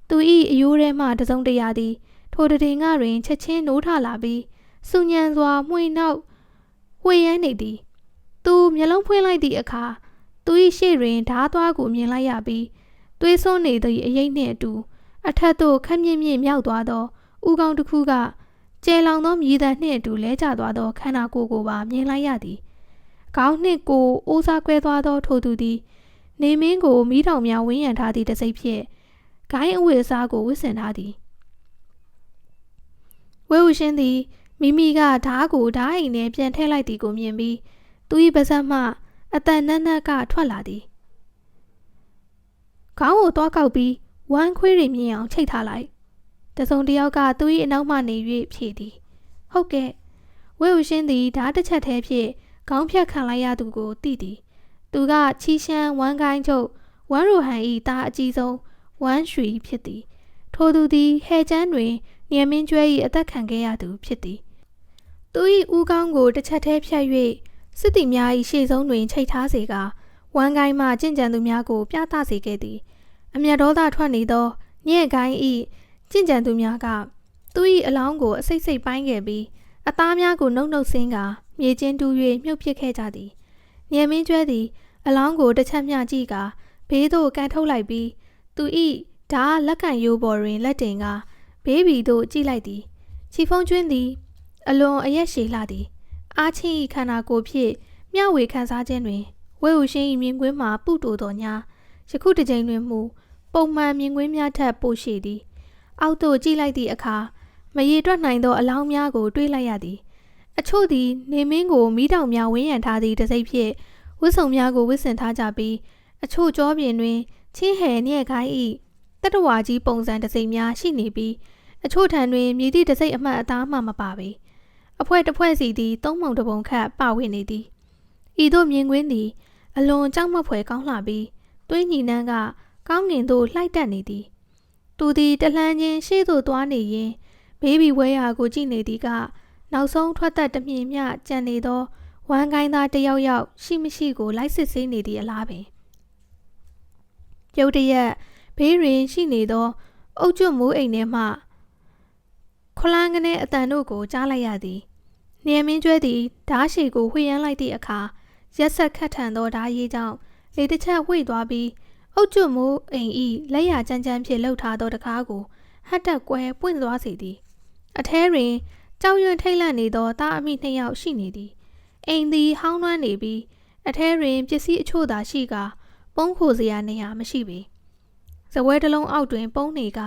သူ၏အယိုးထဲမှတစုံတရာသည်ထိုတည်ငါတွင်ချက်ချင်းနိုးထလာပြီးစူညံစွာမှွေနောက်ဝှေ့ရမ်းနေသည်သူမျက်လုံးဖွင့်လိုက်သည့်အခါသူ၏ရှေ့တွင်ဓားသွားကိုမြင်လိုက်ရပြီးသွေးစွန်းနေသည့်အရိပ်နှင့်အတူအထက်သို့ခက်မြင့်မြင့်မြောက်သွားသောဥကောင်းတစ်ခုကကျဲလောင်သောမြည်သံနှင့်အတူလဲကျသွားသောခန္ဓာကိုယ်ကိုပါမြင်လိုက်ရသည်ခေါင်းနှင့်ကိုယ်အိုးစားကွဲသွားသောထိုသူသည်နေမင်းကိုမိထောင်များဝန်းရံထားသည့်တစိမ့်ဖြင့်ဂိုင်းအဝတ်အစားကိုဝတ်ဆင်ထားသည်ဝေဟုရှင်းသည်မိမိကဓားကိုဓားအိမ်ထဲပြန်ထည့်လိုက်သည်ကိုမြင်ပြီးသူ၏ပါးစပ်မှအတန်နက်နက်ကထွက်လာသည်ခေါင်းကိုသွားကောက်ပြီးဝမ်းခွေးတွေမြင်အောင်ချိတ်ထားလိုက်တစုံတစ်ယောက်ကသူ၏အနောက်မှနေ၍ဖြေသည်ဟုတ်ကဲ့ဝေဟုရှင်းသည်ဓားတစ်ချက်ထဲဖြင့်ခေါင်းဖြတ်ခံလိုက်ရသူကိုသိသည်သူကချီရှမ်းဝမ်းကိုင်းချုပ်ဝမ်းရိုဟန်၏သားအကြီးဆုံးဝမ်းရွှေဖြစ်သည်ထိုသူသည်ဟဲကျန်းတွင်နေမင်းကျွဲ၏အသက်ခံခဲ့ရသူဖြစ်သည်သူ၏ဦးခေါင်းကိုတစ်ချက်ထဲဖြတ်၍စစ်သည်များ၏ရှေ့ဆုံးတွင်ချိတ်ထားစေကာဝမ်းကိုင်းမှကြင်ကြံသူများကိုပြသစေခဲ့သည်အမျက်ဒေါသထွက်နေသောညဲ့ကိုင်း၏ကြင်ကြံသူများက သူ၏အလောင်းကိုအစိတ်စိတ်ပိုင်းခဲ့ပြီးအသားများကိုနှုတ်နှုတ်ဆင်းကမြေချင်းတူး၍မြုပ်ပစ်ခဲ့ကြသည်ဉာဏ်မင်းကျွဲသည်အလောင်းကိုတစ်ချက်မျှကြည့်ကဘေးသို့ကန်ထုတ်လိုက်ပြီးသူ၏ဓာလက်ကင်ရိုးပေါ်တွင်လက်တင်ကဘေးဘီသို့ကြည့်လိုက်သည်ချီဖုံးကျွင်းသည်အလွန်အရက်ရှည်လှသည်အားချင်း၏ခန္ဓာကိုယ်ဖြင့်မျှဝေခံစားခြင်းတွင်ဝဲဟုရှင်း၏မြင်ကွင်းမှာပုတိုတော်ညာယခုတစ်ကြိမ်တွင်မူပုံမှန်မြင်ကွင်းများထက်ပိုရှိသည်အောက်သို့ကြည့်လိုက်သည့်အခါမရေတွက်နိုင်သောအလောင်းများကိုတွေးလိုက်ရသည်အချို့သည်နေမင်းကိုမိတောင်များဝန်းရံထားသည့်တစိမ့်ဖြင့်ဝတ်စုံများကိုဝတ်ဆင်ထားကြပြီးအချို့ကြောပြင်တွင်ချင်းဟဲညဲ့ခိုင်း၏တတဝါကြီးပုံစံတစိမ့်များရှိနေပြီးအချို့ထံတွင်မြည်သည့်တစိမ့်အမှတ်အသားမှမပါပေအဖွဲတစ်ဖွဲ့စီသည်သုံးပုံတစ်ပုံခန့်ပဝင့်နေသည်ဤသို့မြင်ကွင်းသည်အလွန်ကြောက်မက်ဖွယ်ကောင်းလှပြီးသွေးညီနှန်းကကောင်းငင်သို့လှိုက်တက်နေသည်သူသည်တလှမ်းချင်းရှေ့သို့သွားနေရင်ဘေးဘီဝဲရာကိုကြည့်နေသည်ကနောက်ဆုံးထွက်သက်တမြင်မျှကြံနေသောဝမ်းကိုင်းသားတယောက်ယောက်ရှိမရှိကိုလိုက်စစ်ဆေးနေသည့်အလားပင်ပြုတ်တရက်ဘေးတွင်ရှိနေသောအုတ်ကျွတ်မိုးအိမ်ထဲမှခလန်းကနေအတန်တို့ကိုကြားလိုက်ရသည်နေမင်းကျွဲသည်ဓားရှည်ကိုဝှေ့ရမ်းလိုက်သည့်အခါရက်ဆက်ခတ်ထန်သောဓားရည်ကြောင့်လေတစ်ချက်ဝှေ့သွားပြီးအုတ်ကျွတ်မိုးအိမ်၏လက်ရကြမ်းကြမ်းဖြင့်လှုပ်ထားသောတကားကိုဟတ်တက်ကွဲပွင့်သွားစေသည်အထဲတွင်ကြောက်ရွံ့ထိတ်လန့်နေသောသားအမိနှစ်ယောက်ရှိနေသည်အိမ်သည်ဟောင်းနှွမ်းနေပြီးအထဲတွင်ပစ္စည်းအချို့သာရှိကာပုံးခိုစရာနေရာမရှိပေဇပွဲတစ်လုံးအောက်တွင်ပုံးနေက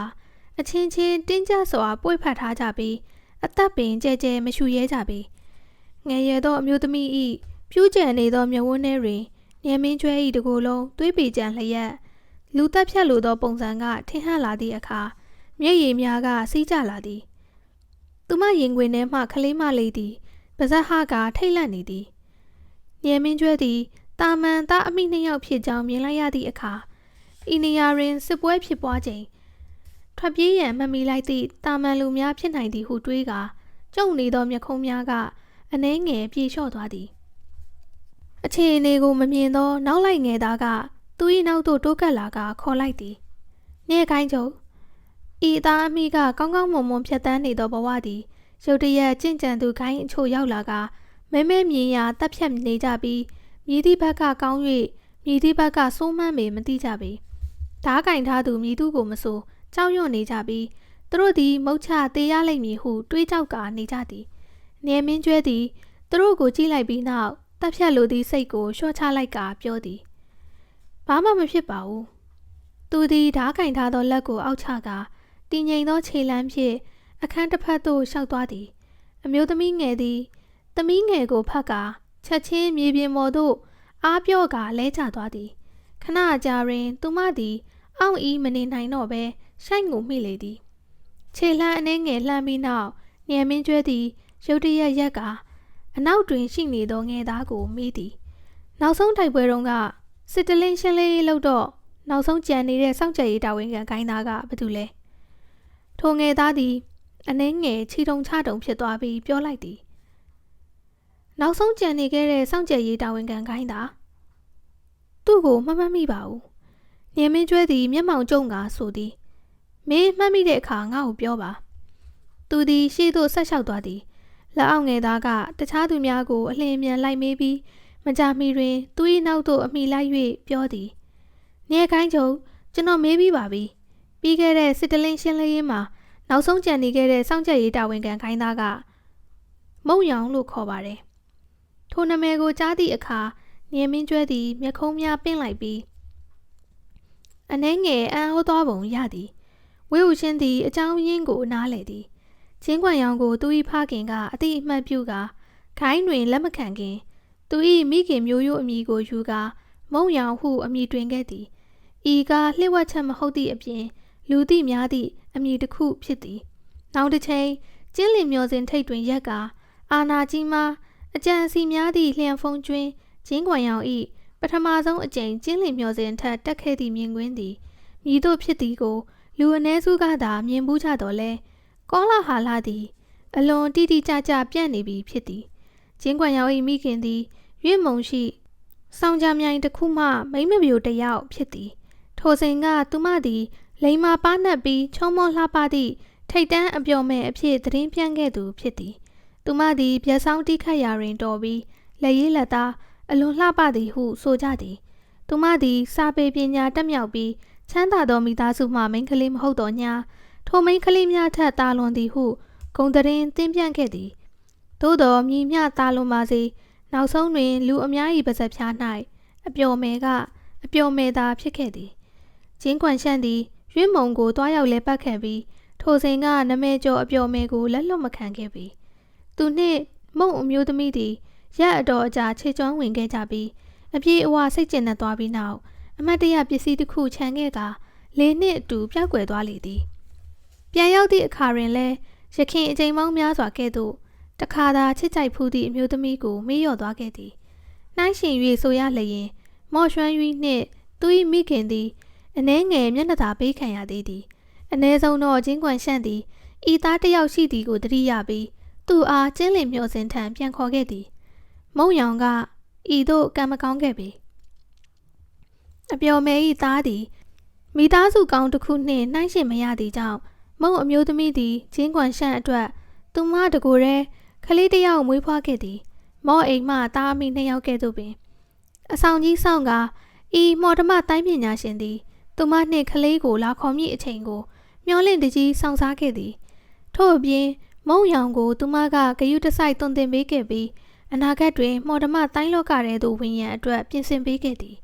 အချင်းချင်းတင်းကျပ်စွာပွေ့ဖက်ထားကြပြီးအသက်ပင်ကြဲကြဲမရှူရဲကြပေငယ်ရွယ်သောအမျိုးသမီး၏ပြူးကျန်နေသောမျက်ဝန်းထဲတွင်ဉာဏ်မင်းကျွဲ၏တကိုယ်လုံးသွေးပေကြံလျက်လူတက်ဖြတ်လိုသောပုံစံကထင်ဟပ်လာသည့်အခါမျက်ရည်များကစီးကျလာသည်သူမရင်ခွင်ထဲမှခလေးမလေးသည်ပါဇက်ဟကထိတ်လန့်နေသည်ဉာဏ်မင်းကျွဲသည်တာမန်သားအမိနှစ်ယောက်ဖြစ်ကြောင်းမြင်လိုက်ရသည့်အခါဤနေရာတွင်စစ်ပွဲဖြစ်ပွားချိန်ထွက်ပြေးရန်မမီလိုက်သည့်တာမန်လူများဖြစ်နိုင်သည်ဟုတွေးကာကျုံနေသောမျက်ခုံးများကအနှဲငယ်ပြေလျှော့သွားသည်အခြေအနေကိုမမြင်သောနောက်လိုက်ငယ်သားကသူ၏နောက်သို့တိုးကပ်လာကခေါ်လိုက်သည်နေကိုင်းချုပ်ဤသားအမိကကောင်းကောင်းမွန်မွန်ဖြတ်တန်းနေသောဘဝသည်ရုတ်တရက်ကြင့်ကြံသူခိုင်းအချို့ရောက်လာကမဲမဲမြင်ရာတပ်ဖြတ်နေကြပြီးမြည်သည့်ဘက်ကကောင်း၍မြည်သည့်ဘက်ကဆိုးမှန်းပေမသိကြပေဓားကင်ထားသူမြည်သူကိုမဆိုကြောက်ရွံ့နေကြပြီးသူတို့သည်မုတ်ချသေးရလိမ့်မည်ဟုတွေးကြောက်ကနေကြသည်နေမင်းကျွဲသည်သူတို့ကိုကြည့်လိုက်ပြီးနောက်တပ်ဖြတ်လိုသည့်စိတ်ကိုလျှော့ချလိုက်ကပြောသည်ဘာမှမဖြစ်ပါဘူးသူသည်ဓားကင်ထားသောလက်ကိုအောက်ချကတည်ငြိမ်သောခြေလမ်းဖြင့်အခန်းတစ်ဖက်သို့ရှောက်သွားသည်အမျိုးသမီးငယ်သည်သမီးငယ်ကိုဖက်ကချက်ချင်းမြေပြင်ပေါ်သို့အားပြော့ကလဲကျသွားသည်ခဏကြာတွင်သူမသည်အောင့်ဤမနေနိုင်တော့ဘဲရှိုက်ငုံမိလေသည်ခြေလှမ်းအနှဲငယ်လှမ်းပြီးနောက်ဉာဏ်မင်းကျွဲသည်ရုတ်တရက်ရက်ကအနောက်တွင်ရှိနေသောငယ်သားကိုမေးသည်နောက်ဆုံးတိုက်ပွဲတုန်းကစစ်တလင်းရှင်းလေးလို့တော့နောက်ဆုံးကြံနေတဲ့စောင့်ကြပ်ရေးတာဝန်ခံဂိုင်းသားကဘာတူလဲထိုငယ်သားသည်အနှဲငယ်ချီတုံချတုံဖြစ်သွားပြီးပြောလိုက်သည်နောက်ဆုံးကြံနေခဲ့တဲ့စောင့်ကြပ်ရေးတာဝန်ခံဂိုင်းသားသူ့ကိုမမှတ်မိပါဘူးဉာဏ်မင်းကျွဲသည်မျက်မှောင်ကျုံကဆိုသည်မင်းမှတ်မိတဲ့အခါငါ့ကိုပြောပါသူသည်ရှေ့သို့ဆက်လျှောက်သွားသည်လက်အောက်ငယ်သားကတခြားသူများကိုအလင်းမြန်လိုက်မေးပြီးမကြာမီတွင်သူ၏နောက်သို့အမိလိုက်၍ပြောသည်နေခိုင်းချုပ်ကျွန်တော်မေးပြီးပါပြီပြီးခဲ့တဲ့စစ်တလင်းရှင်းလင်းရေးမှာနောက်ဆုံးကြံနေခဲ့တဲ့စောင့်ကြပ်ရေးတာဝန်ခံခိုင်းသားကမုံရောင်လို့ခေါ်ပါတယ်ထိုနာမည်ကိုကြားသည့်အခါဉာဏ်မင်းကျွဲသည်မျက်ခုံးများပင့်လိုက်ပြီးအနှဲငယ်အံ့ဩသွားပုံရသည်ဝေဟုချင်းသည်အကြောင်းရင်းကိုနားလည်သည်ချင်းခွန်ရောင်ကိုသူ၏ဖခင်ကအတိအမှတ်ပြုကာခိုင်းတွင်လက်မခံခင်သူ၏မိခင်မျိုးရိုးအမည်ကိုယူကာမုံရောင်ဟုအမည်တွင်ခဲ့သည်ဤကလျှို့ဝှက်ချက်မဟုတ်သည့်အပြင်လူသိများသည့်အမည်တစ်ခုဖြစ်သည်နောက်တစ်ချိန်ကျင်းလင်မျောစဉ်ထိတ်တွင်ရက်ကအာနာကြီးမှာအကြံစီများသည့်လျှံဖုံးကျွင်းချင်းခွန်ရောင်၏ပထမဆုံးအကြိမ်ကျင်းလင်မျောစဉ်ထက်တက်ခဲ့သည့်မြင်ကွင်းသည်မြည်တို့ဖြစ်သည်ကိုလူအ ਨੇ စုကသာမြင်ဘူးကြတော့လဲကောလာဟာလာသည်အလွန်တိတိကျကျပြန့်နေပြီဖြစ်သည်ချင်းခွန်ရောင်၏မိခင်သည်ရွေ့မုံရှိဆောင်းကြမြိုင်တစ်ခုမှမိမပြိုတယောက်ဖြစ်သည်ထိုစဉ်ကသူမသည်လိမ္မာပါနှက်ပြီးချုံမောလှပသည့် ထိတ်တန်းအပျော်မဲ့အဖြစ်သတင်းပြန့်ခဲ့သူဖြစ်သည်သူမသည်ဗျက်ဆောင်တိခတ်ရာတွင်တော်ပြီးလက်ရည်လက်သားအလွန်လှပသည်ဟုဆိုကြသည်သူမသည်စာပေပညာတက်မြောက်ပြီးချမ်းသာသောမိသားစုမှမိန်းကလေးမဟုတ်တော့ညာထိုမိန်းကလေးများထက်တာလွန်သည်ဟုဂုံသတင်းသင်ပြန့်ခဲ့သည်သို့သောမြည်မျှတာလွန်ပါစေနောက်ဆုံးတွင်လူအများ၏ပါးစပ်ဖျား၌အပျော်မယ်ကအပျော်မယ်သာဖြစ်ခဲ့သည်ကျင်းကွန်ရှန့်သည်ရွေးမုံကိုတွားရောက်လဲပတ်ခဲ့ပြီးထိုစဉ်ကနမဲကျော်အပျော်မယ်ကိုလက်လွတ်မခံခဲ့ပြီသူနှင့်မုံအမျိုးသမီးသည်ရက်အတော်အကြာခြေကျွမ်းဝင်ခဲ့ကြပြီးအပြေအဝစိတ်ကျဉ်နှံ့သွားပြီးနောက်အမတ်တရပစ္စည်းတစ်ခုခြံခဲ့ကလေနှင့်အတူပျောက်ကွယ်သွားလေသည်ပြန်ရောက်သည့်အခါတွင်လည်းရခင်အကြိမ်ပေါင်းများစွာကဲ့သို့တခါသာချစ်ကြိုက်ဖူးသည့်အမျိုးသမီးကိုမေ့လျော့သွားခဲ့သည်နှိုင်းရှင်၍ဆိုရလျင်မော့ရွှမ်း၍နှင့်သူ၏မိခင်သည်အနှဲငယ်မျက်နှာသာပေးခံရသေးသည်အ ਨੇ ဆုံးသောကျင်းကွန်ရှန့်သည်ဤသားတစ်ယောက်ရှိသည်ကိုသတိရပြီးသူအားကျင်းလင်မျှော်စင်ထံပြန်ခေါ်ခဲ့သည်မုံရောင်ကဤသို့ကံမကောင်းခဲ့ပြီအပျော်မယ်၏သားသည်မိသားစုကောင်းတစ်ခုနှင့်နှိုင်းရှင်မရသည့်ကြောင့်မုံအမျိုးသမီးသည်ကျင်းကွန်ရှန့်အတွက်သူမတကိုယ်တည်းကလေးတစ်ယောက်မွေးဖွားခဲ့သည်မော့အိမ်မှသားအမိနှစ်ယောက်ကဲ့သို့ပင်အဆောင်ကြီးဆောင်ကဤမော်ဓမတိုင်းပညာရှင်သည်သူမနှင့်ကလေးကိုလာခေါ်မည့်အချိန်ကိုမျောလင့်တကြီးဆောင်စားခဲ့သည်ထို့အပြင်မုံရောင်ကိုသူမကဂယုတစိုက်သွန်သင်ပေးခဲ့ပြီးအနာဂတ်တွင်မော်ဓမတိုင်းလောကထဲသို့ဝင်ရန်အတွက်ပြင်ဆင်ပေးခဲ့သည်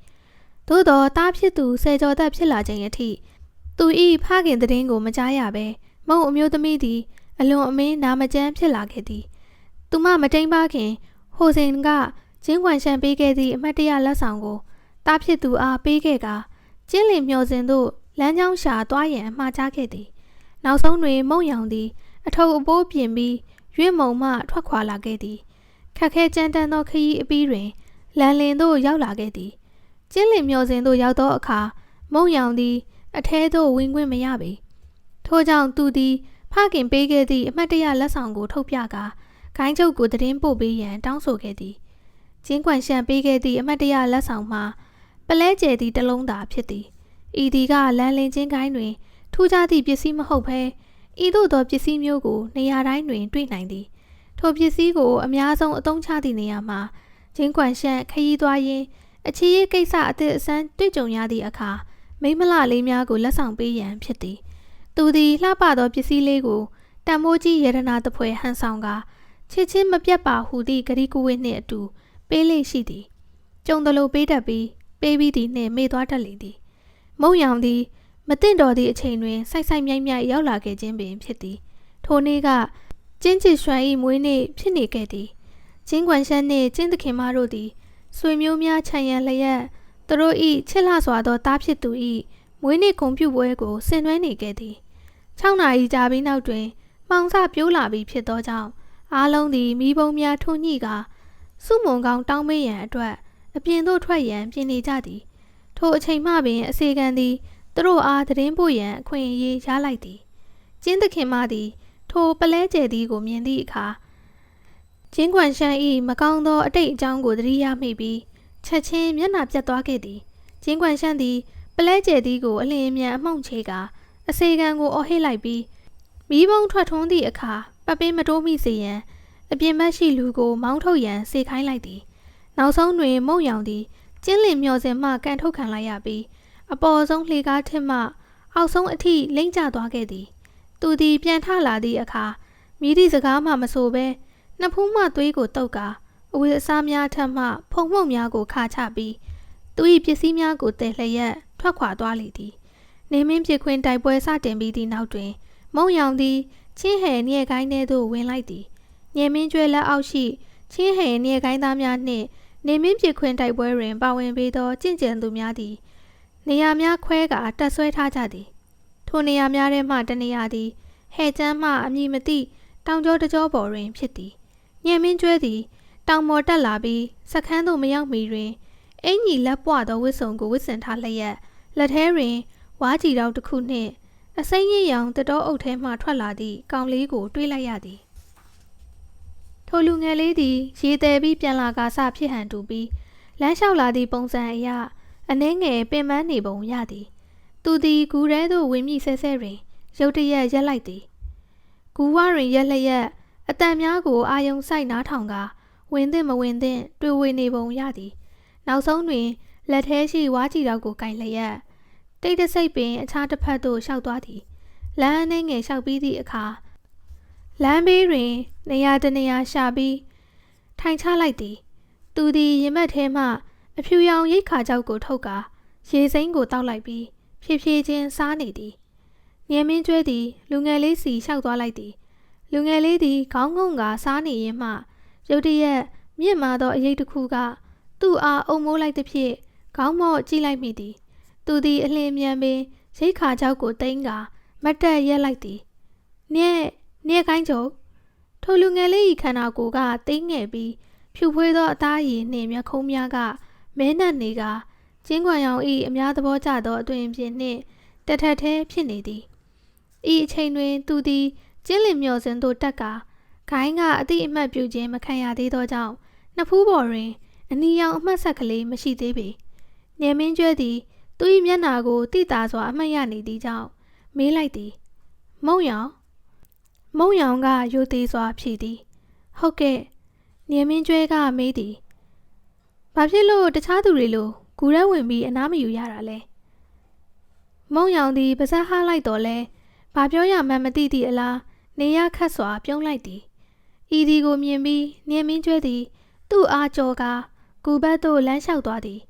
သို့သောသားဖြစ်သူဆယ်ကျော်သက်ဖြစ်လာခြင်းအထိသူ၏ဖခင်သတင်းကိုမကြားရဘဲမုံအမျိုးသမီးသည်အလွန်အမင်းနာမကျန်းဖြစ်လာခဲ့သည်သူမမတိမ်ပါခင်ဟိုစဉ်ကကျင်းကွန်ရှန့်ပေးခဲ့သည့်အမတ်တရလက်ဆောင်ကိုသားဖြစ်သူအားပေးခဲ့ကကျင်းလင်မျှော်စင်သို့လမ်းကြောင်းရှာသွားရန်မှားချခဲ့သည်နောက်ဆုံးတွင်မုံရောင်သည်အထုပ်အပိုးပြင်ပြီးရွေးမုံမှထွက်ခွာလာခဲ့သည်ခက်ခဲကြမ်းတမ်းသောခရီးအပြီးတွင်လန်လင်သို့ရောက်လာခဲ့သည်ကျင်းလင်မျှော်စင်သို့ရောက်သောအခါမုံရောင်သည်အထဲသို့ဝင်ခွင့်မရပေထို့ကြောင့်သူသည်ဖခင်ပေးခဲ့သည့်အမတ်တရလက်ဆောင်ကိုထုတ်ပြကာဂိုင်းချုပ်ကိုသတင်းပို့ပေးရန်တောင်းဆိုခဲ့သည်ကျင်းကွန်ရှန့်ပေးခဲ့သည့်အမတ်တရလက်ဆောင်မှာပလဲကျဲသည့်တစ်လုံးသာဖြစ်သည်ဤသည်ကလန်လင်ချင်းဂိုင်းတွင်ထူးခြားသည့်ပစ္စည်းမဟုတ်ဘဲဤသို့သောပစ္စည်းမျိုးကိုနေရာတိုင်းတွင်တွေ့နိုင်သည်ထိုပစ္စည်းကိုအများဆုံးအသုံးချသည့်နေရာမှာကျင်းကွန်ရှန့်ခရီးသွားရင်းအချီးရေးကိစ္စအသည့်အဆန်းတွေ့ကြုံရသည့်အခါမိမလလေးများကိုလက်ဆောင်ပေးရန်ဖြစ်သည်သူသည်လှပသောပစ္စည်းလေးကိုတန်မိုးကြီးရတနာသဖွယ်ဟန်ဆောင်ကချစ်ချင်းမပြတ်ပါဟူသည့်ဂရီကူဝင်းနှင့်အတူပေးလေရှိသည်ကြုံသလိုပေးတတ်ပြီးပေးပြီးသည်နှင့်မေ့သွားတတ်လေသည်မုံရောင်သည်မသင့်တော်သည့်အချိန်တွင်စိုက်စိုက်မြိုက်မြိုက်ရောက်လာခဲ့ခြင်းပင်ဖြစ်သည်ထိုနေ့ကကျင်းချစ်ရွှန်၏မွေးနေ့ဖြစ်နေခဲ့သည်ကျင်းကွန်ရှန့်နှင့်ကျင်းသခင်မတို့သည်ဆွေမျိုးများခြံရံလျက်သူတို့၏ချစ်လှစွာသောသားဖြစ်သူ၏မွေးနေ့ဂုဏ်ပြုပွဲကိုဆင်နွှဲနေခဲ့သည်6 နာရီကြာပြီးနောက်တွင်မှောင်စပြိုးလာပြီးဖြစ်သောကြောင့်အားလုံးသည်မိဘုံများထွန်းညှိကစုမုံကောင်းတောင်းပေးရန်အတွက်အပြင်သို့ထွက်ရန်ပြင်နေကြသည်ထိုအချိန်မှပင်အစေခံသည်သူတို့အားသတင်းပို့ရန်အခွင့်အရေးရလိုက်သည်ကျင်းသခင်မသည်ထိုပလဲကျဲသည်ကိုမြင်သည့်အခါကျင်းကွန်ရှန့်၏မကောင်းသောအတိတ်အကြောင်းကိုသတိရမိပြီးချက်ချင်းမျက်နှာပြတ်သွားခဲ့သည်ကျင်းကွန်ရှန့်သည်ပလဲကျဲသည်ကိုအလင်းအမြန်အမှုန့်ချေကအစေခံကိုအော်ဟစ်လိုက်ပြီးမီးပုံးထွက်ထွန်းသည့်အခါပတ်ပင်းမတိုးမိစေရန်အပြင်ဘက်ရှိလူကိုမောင်းထုတ်ရန်စေခိုင်းလိုက်သည်နောက်ဆုံးတွင်မုံရောင်သည်ကျင်းလင်မျှော်စင်မှကန်ထုတ်ခံလိုက်ရပြီးအပေါ်ဆုံးလှေကားထစ်မှအောက်ဆုံးအထိလိမ့်ကျသွားခဲ့သည်သူသည်ပြန်ထလာသည့်အခါမိသည့်စကားမှမဆိုဘဲနှစ်ဖူးမှသွေးကိုတုပ်ကာအဝတ်အစားများထက်မှဖုံမှုန့်များကိုခါချပြီးသူ၏ပစ္စည်းများကိုတည်လျက်ထွက်ခွာသွားလေသည်နေမင်းပြခွင်းတိုက်ပွဲစတင်ပြီးသည့်နောက်တွင်မုံရောင်သည်ချင်းဟဲညဲ့ကိုင်းထဲသို့ဝင်လိုက်သည်ညမင်းကျွဲလက်အောက်ရှိချင်းဟဲညဲ့ကိုင်းသားများနှင့်နေမင်းပြခွင်းတိုက်ပွဲတွင်ပါဝင်ပေးသောကျင့်ကြံသူများသည်နေရာများခွဲကတက်ဆွဲထားကြသည်ထိုနေရာများထဲမှတနေရာသည်ဟဲ့ကျမ်းမှအမည်မသိတောင်ကျောတကြောပေါ်တွင်ဖြစ်သည်ညမင်းကျွဲသည်တောင်ပေါ်တက်လာပြီးစခန်းသို့မရောက်မီတွင်အင်ကြီးလက်ပွသောဝတ်စုံကိုဝတ်ဆင်ထားလျက်လက်ထဲတွင်ဝါးကြီးတော်တစ်ခုနှင့်အစိမ်းရရောင်တတော်အုပ်ထဲမှထွက်လာသည့်ကောင်လေးကိုတွေးလိုက်ရသည်ထိုလူငယ်လေးသည်ရေသည်ပြီးပြန်လာကာစဖြစ်ဟန်တူပြီးလမ်းလျှောက်လာသည့်ပုံစံအရအနှဲငယ်ပင်ပန်းနေပုံရသည်သူသည်ဂူထဲသို့ဝင်မိဆဲဆဲတွင်ရုတ်တရက်ရက်လိုက်သည် ဂူဝတွင်ရက်လျက်အတန်များကိုအာယုံဆိုင်နားထောင်ကဝင်သင့်မဝင်သင့်တွေ့ဝေနေပုံရသည်နောက်ဆုံးတွင်လက်ထဲရှိဝါးကြည်တော်ကိုကင်လျက်တိတ်တဆိတ်ပင်အခြားတစ်ဖက်သို့ရှောက်သွားသည်လမ်းနှင်းငယ်လျှောက်ပြီးသည့်အခါလမ်းဘေးတွင်နေရာတနေရာရှာပြီးထိုင်ချလိုက်သည်သူသည်ရင်မက်ထဲမှအဖြူရောင်ရိတ်ခါကြောက်ကိုထုတ်ကာရေစိမ်းကိုတောက်လိုက်ပြီးဖြည်းဖြည်းချင်းစားနေသည်ညမင်းကျွဲသည်လူငယ်လေးစီလျှောက်သွားလိုက်သည်လူငယ်လေးသည်ခေါင်းငုံကစားနေရင်းမှရုတ်တရက်မြင့်မာသောအရေးတစ်ခုကသူ့အားအုံမိုးလိုက်သဖြင့်ခေါင်းမော့ကြည့်လိုက်မိသည်သူသည်အလင်းမြန်ပင်ရိတ်ခါကြောက်ကိုတိမ်းကာမတ်တက်ရက်လိုက်သည်နဲကိုင်းချုပ်ထိုလူငယ်လေး၏ခန္ဓာကိုယ်ကတိမ်းငယ်ပြီးဖြူဖွေးသောအသားရည်နှင့်မျက်ခုံးများကမဲနက်နေကကျင်းခွန်ရောင်၏အများသဘောကျသောအသွင်ပြင်နှင့်တထက်ထဲဖြစ်နေသည်ဤအချိန်တွင်သူသည်ကျင်းလင်မျော်စင်သို့တက်ကာဂိုင်းကအသည့်အမှတ်ပြုခြင်းမခံရသေးသောကြောင့်နှစ်ဖူးပေါ်တွင်အနီရောင်အမှတ်ဆက်ကလေးမရှိသေးပေညမင်းကျွဲသည်သူ၏မျက်နှာကိုတိတာစွာအမှတ်ရနေသည့်ကြောင့်မေးလိုက်သည်မုံရောင်ကရိုသေးစွာဖြေသည်ဟုတ်ကဲ့ညမင်းကျွဲကမေးသည်ဘာဖြစ်လို့တခြားသူတွေလိုဂူထဲဝင်ပြီးအနားမယူရတာလဲမုံရောင်သည်ပါးစပ်ဟားလိုက်တော့လဲဘာပြောရမှန်းမသိသည့်အလားနေရခတ်စွာပြုံးလိုက်သည်ဤဒီကိုမြင်ပြီးညမင်းကျွဲသည်သူ့အားကြော်ကာဂူဘက်သို့လမ်းလျှောက်သွားသည်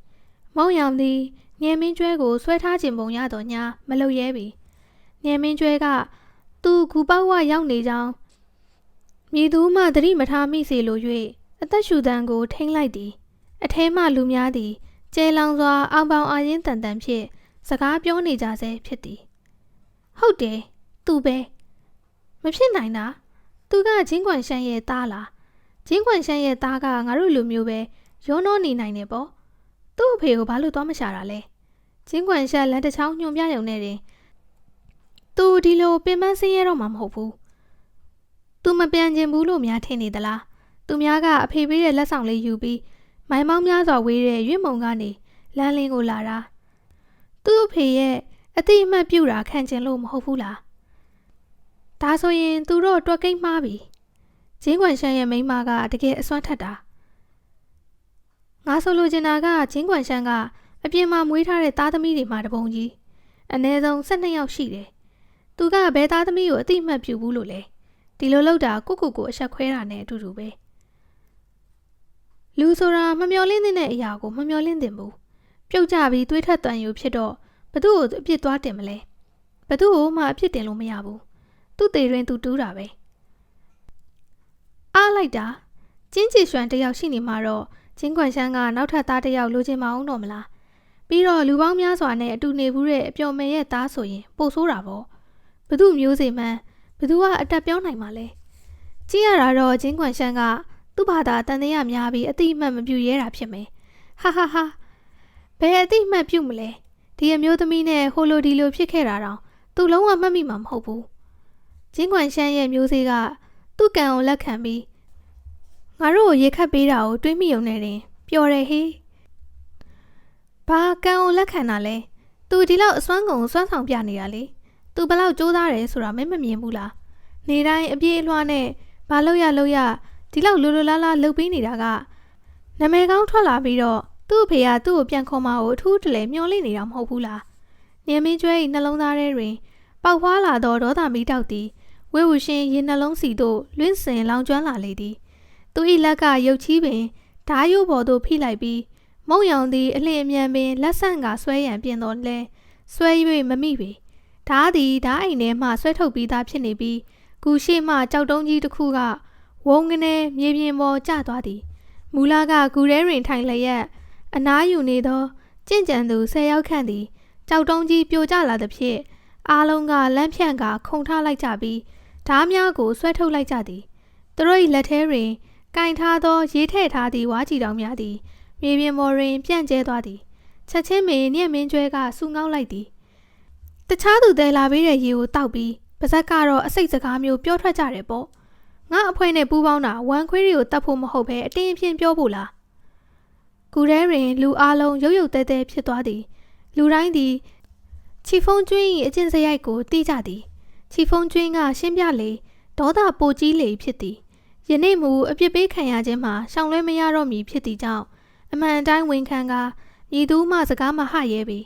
မုံရောင်သည်ညမင်းကျွဲကိုဆွဲထားခြင်းပုံရတော်ညာမလုပ်ရဲပြီညမင်းကျွဲကသူဂူပေါက်ဝရောက်နေကြောင်းမြည်သူမှသတိမထားမိစေလို၍အသက်ရှူတံကိုထိမ့်လိုက်သည်အထဲမှလူများသည်ကျဲလောင်စွာအောင်ပေါင်အာရင်တန်တန်ဖြင့်စကားပြောနေကြဆဲဖြစ်သည်ဟုတ်တယ်သူပဲမဖြစ်နိုင်တာသူကဂျင်းကွန်ရှန်ရဲ့သားလားဂျင်းကွန်ရှန်ရဲ့သားကငါတို့လူမျိုးပဲရောနှောနေနိုင်တယ်ပေါ့သူ့အဖေကိုဘာလို့သွားမရှာတာလဲဂျင်းကွန်ရှန်လမ်းတစ်ချောင်းညွှန်ပြရုံနဲ့တင်သူဒီလိုပင်ပန်းဆင်းရဲတော့မှာမဟုတ်ဘူးသူမပြန်ကျင်ဘူးလို့များထင်နေသလားသူများကအဖေပေးတဲ့လက်ဆောင်လေးယူပြီးမိုင်မောင်းများစွာဝေးတဲ့ရွင့်မုံကနေလမ်းလင်းကိုလာတာသူ့အဖေရဲ့အတိအမှတ်ပြုတာခံကျင်လို့မဟုတ်ဘူးလားဒါဆိုရင်သူတို့တွက်ကိန်းမှားပြီဂျင်းကွန်ရှန်ရဲ့မိန်းမကတကယ်အစွမ်းထက်တာငါဆိုလိုချင်တာကဂျင်းကွန်ရှန်ကအပြင်မှာမွေးထားတဲ့သားသမီးတွေမှာတပုံကြီးအနည်းဆုံး12ယောက်ရှိတယ်သူကဘယ်သားသမီးကိုအတိအမှတ်ပြုဘူးလို့လဲဒီလိုလောက်တာကိုအဆက်ခွဲတာနဲ့အတူတူပဲလူဆိုတာမမျော်လင့်တဲ့အရာကိုမမျော်လင့်သင့်ဘူးပြုတ်ကြပြီးသွေးထွက်တန်ယူဖြစ်တော့ဘသူ့ကိုအပြစ်သွားတင်မလဲဘသူ့ကိုမှအပြစ်တင်လို့မရဘူးသူ့သေးတွင်သူတူးတာပဲအားလိုက်တာကျင်းချီရွှန်တယောက်ရှိနေမှာတော့ဂျင်းကွန်ရှန်ကနောက်ထပ်သားတယောက်လိုချင်မအောင်တော့မလားပြီးတော့လူပေါင်းများစွာနဲ့အတူနေဘူးတဲ့အပျော်မယ်ရဲ့သားဆိုရင်ပိုဆိုးတာပေါ့ဘသူ့မျိုးစေ့မှန်းဘသူကအတက်ပြောနိုင်မှာလဲကြည့်ရတာတော့ဂျင်းကွန်ရှန်ကသူ့ဘာသာတန်တရားများပြီးအတိအမှတ်မပြုရဲတာဖြစ်မယ်ဟာဘယ်အတိအမှတ်ပြုမလဲဒီအမျိုးသမီးနဲ့ဟိုလိုဒီလိုဖြစ်ခဲ့တာတောင်သူလုံးဝမှတ်မိမှာမဟုတ်ဘူးဂျင်းကွန်ရှန်ရဲ့မျိုးစေ့ကသူ့ကံကိုလက်ခံပြီးငါတို့ကိုရေခတ်ပေးတာကိုတွေးမိုံနဲ့တင်ပျော်တယ်ဟေးဘာကံကိုလက်ခံတာလဲသူဒီလောက်အစွမ်းကုန်စွမ်းဆောင်ပြနေတာလေသူဘလောက်ကြိုးစားတယ်ဆိုတာမင်းမမြင်ဘူးလားနေတိုင်းအပြေးအလွှားနဲ့ဘာလို့ရဒီလောက်လိုလားလှုပ်ပေးနေတာကနာမည်ကောင်းထွက်လာပြီးတော့သူ့အဖေကသူ့ကိုပြန်ခေါ်มาကိုအထူးတလဲမျောလိနေတာမဟုတ်ဘူးလားနေမင်းကျွဲ၏နှလုံးသားထဲတွင်ပေါက်ဖွားလာသောဒေါသမီးတောက်သည်ဝဲဝရှင်ရင်နှလုံးစီသို့လွင့်စင်လောင်ကျွမ်းလာလေသည်သူ၏လက်ကရုတ်ချီးပင်ဓားရိုးပေါ်သို့ဖိလိုက်ပြီးမုံရောင်သည်အလင်းအမြန်ပင်လက်ဆန့်ကဆွဲရန်ပြင်တော်လဲဆွဲ၍မမိပေဓားသည်ဓားအိမ်ထဲမှဆွဲထုတ်ပြီးသားဖြစ်နေပြီးကူရှိမှကြောက်တုံးကြီးတစ်ခုကဝုန်းကနေမြေပြင်ပေါ်ကျသွားသည်မူလာကဂူထဲတွင်ထိုင်လျက်အနားယူနေသောကြင့်ကြံသူ10ယောက်ခန့်သည်ကြောက်တုံးကြီးပြိုကျလာသဖြင့်အားလုံးကလမ်းဖြန့်ကခုန်ထားလိုက်ကြပြီးဓားများကိုဆွဲထုတ်လိုက်ကြသည်သူတို့၏လက်ထဲတွင်ကင်ထားသောရေးထည့်ထားသည့်ဝါးကြည်တောင်များသည်မြေပြင်ပေါ်တွင်ပြန့်ကျဲသွားသည်ချက်ချင်းပင်ညက်မင်းကျွဲကစူငေါက်လိုက်သည်တခြားသူတဲလာပေးတဲ့ရေကိုတောက်ပြီးပါဇက်ကတော့အစိတ်စကားမျိုးပြောထွက်ကြတယ်ပေါ့ငါအဖွဲနဲ့ပူးပေါင်းတာဝမ်ခွေးတွေကိုတတ်ဖို့မဟုတ်ပဲအတင်းအဖျင်းပြောဖို့လားကူထဲတွင်လူအလုံးရုပ်ရုပ်တဲတဲဖြစ်သွားသည်လူတိုင်းသည်ချီဖုံကျွင်း၏အကျင့်စရိုက်ကိုသိကြသည်ချီဖုံကျွင်းကရှင်းပြလေ ဒေါသပိုကြီးလေဖြစ်သည်ယနေ့မူအပြစ်ပေးခံရခြင်းမှာရှောင်လွှဲမရတော့မည်ဖြစ်သည့်ကြောင့်အမှန်အတိုင်းဝန်ခံကာမည်သူမှစကားမဟရဲပေ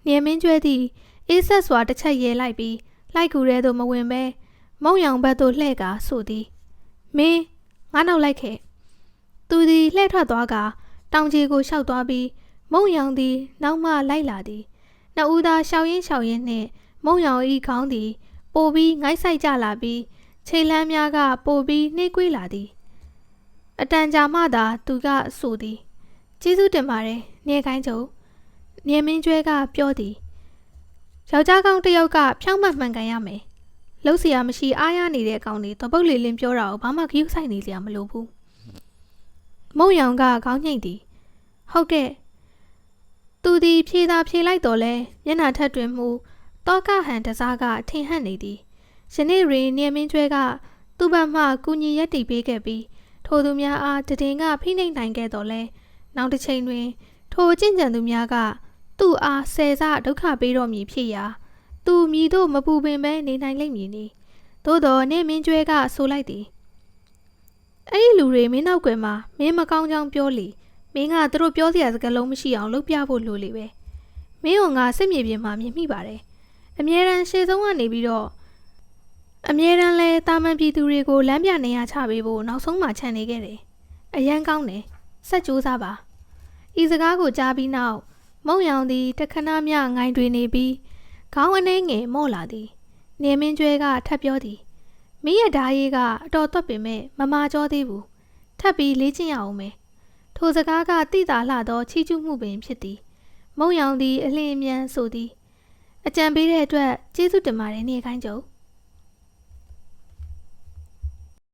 နေမင်းကျွဲသည်အေးဆက်စွာတစ်ချက်ရဲလိုက်ပြီးလိုက်ကူထဲသို့မဝင်ဘဲမုံရောင်ဘက်သို့လှည့်ကာဆိုသည်မင်းငါနောက်လိုက်ခဲ့သူသည်လှည့်ထွက်သွားကာတောင်ကြီးကိုရှောက်သွားပြီးမုံရောင်သည်နောက်မှလိုက်လာသည်နှစ်ဦးသားရှောက်ရင်းနှင့်မုံရောင်၏ခေါင်းသည်ပိုပြီးငိုက်ဆိုင်ကြလာပြီးခြေလမ်းများကပိုပြီးနှေးကွေးလာသည်အတန်ကြာမှသာသူကဆိုသည်ကျေးဇူးတင်ပါတယ်နေခိုင်းချုပ်နေမင်းကျွဲကပြောသည်ယောက်ျားကောင်းတစ်ယောက်ကဖြောင်းမှန်မှန်ကန်ရမယ်လှုပ်เสียမရှိအားရနေတဲ့အကောင်တွေတပုတ်လေလင်းပြောတာကိုဘာမှခရုဆိုင်နေစရာမလိုဘူးမုံရောင်ကခေါင်းညိတ်သည်ဟုတ်ကဲ့သူသည်ဖြေသာဖြေလိုက်တော့လဲမျက်နှာထက်တွင်မူတောကဟန်တစားကထင်ဟပ်နေသည်ယနေ့တွင်နေမင်းကျွဲကသူ့ဘက်မှကူညီရက်တည်ပေးခဲ့ပြီးထိုသူများအားတည်ငါဖိနှိပ်နိုင်ခဲ့တော့လဲနောက်တစ်ချိန်တွင်ထိုကျင့်ကြံသူများကသူ့အားဆယ်ဆဒုက္ခပေးတော်မူဖြစ်ရာသူမြည်တို့မပူပင်ပဲနေနိုင်လိမ့်မည်နီသို့တော်နေမင်းကျွဲကဆိုလိုက်သည်အဲ့ဒီလူတွေမင်းနောက်ွယ်မှာမင်းမကောင်းကြောင်းပြောလေမင်းကသူတို့ပြောစရာစကားလုံးမရှိအောင်လုပ်ပြဖို့လိုလေပဲမင်းကငါစစ်မြေပြင်မှာမြင်မိပါတယ်အမြဲတမ်းရှေ့ဆုံးကနေပြီးတော့အမြဲတမ်းလဲတာမန်ပြည်သူတွေကိုလမ်းပြနေရချပေးဖို့နောက်ဆုံးမှခြံနေခဲ့တယ်အရန်ကောင်းတယ်ဆက်ကြိုးစားပါဤစကားကိုကြားပြီးနောက်မုံရောင်သည်တခဏမျှငိုင်းတွေနေပြီးခေါင်းအနေငယ်မော့လာသည်နေမင်းကျွဲကထပ်ပြောသည်မင်းရဲ့ဓာရီကအတော်သွက်ပင်မဲ့မမာကြောသေးဘူးထပ်ပြီးလေ့ကျင့်ရအောင်မယ်ထိုစကားကတိတာလှသောချီးကျူးမှုပင်ဖြစ်သည်မုံရောင်သည်အလင်းအမြန်ဆိုသည်အကြံပေးတဲ့အတွက်ကျေးဇူးတင်ပါတယ်နေခိုင်းချုပ်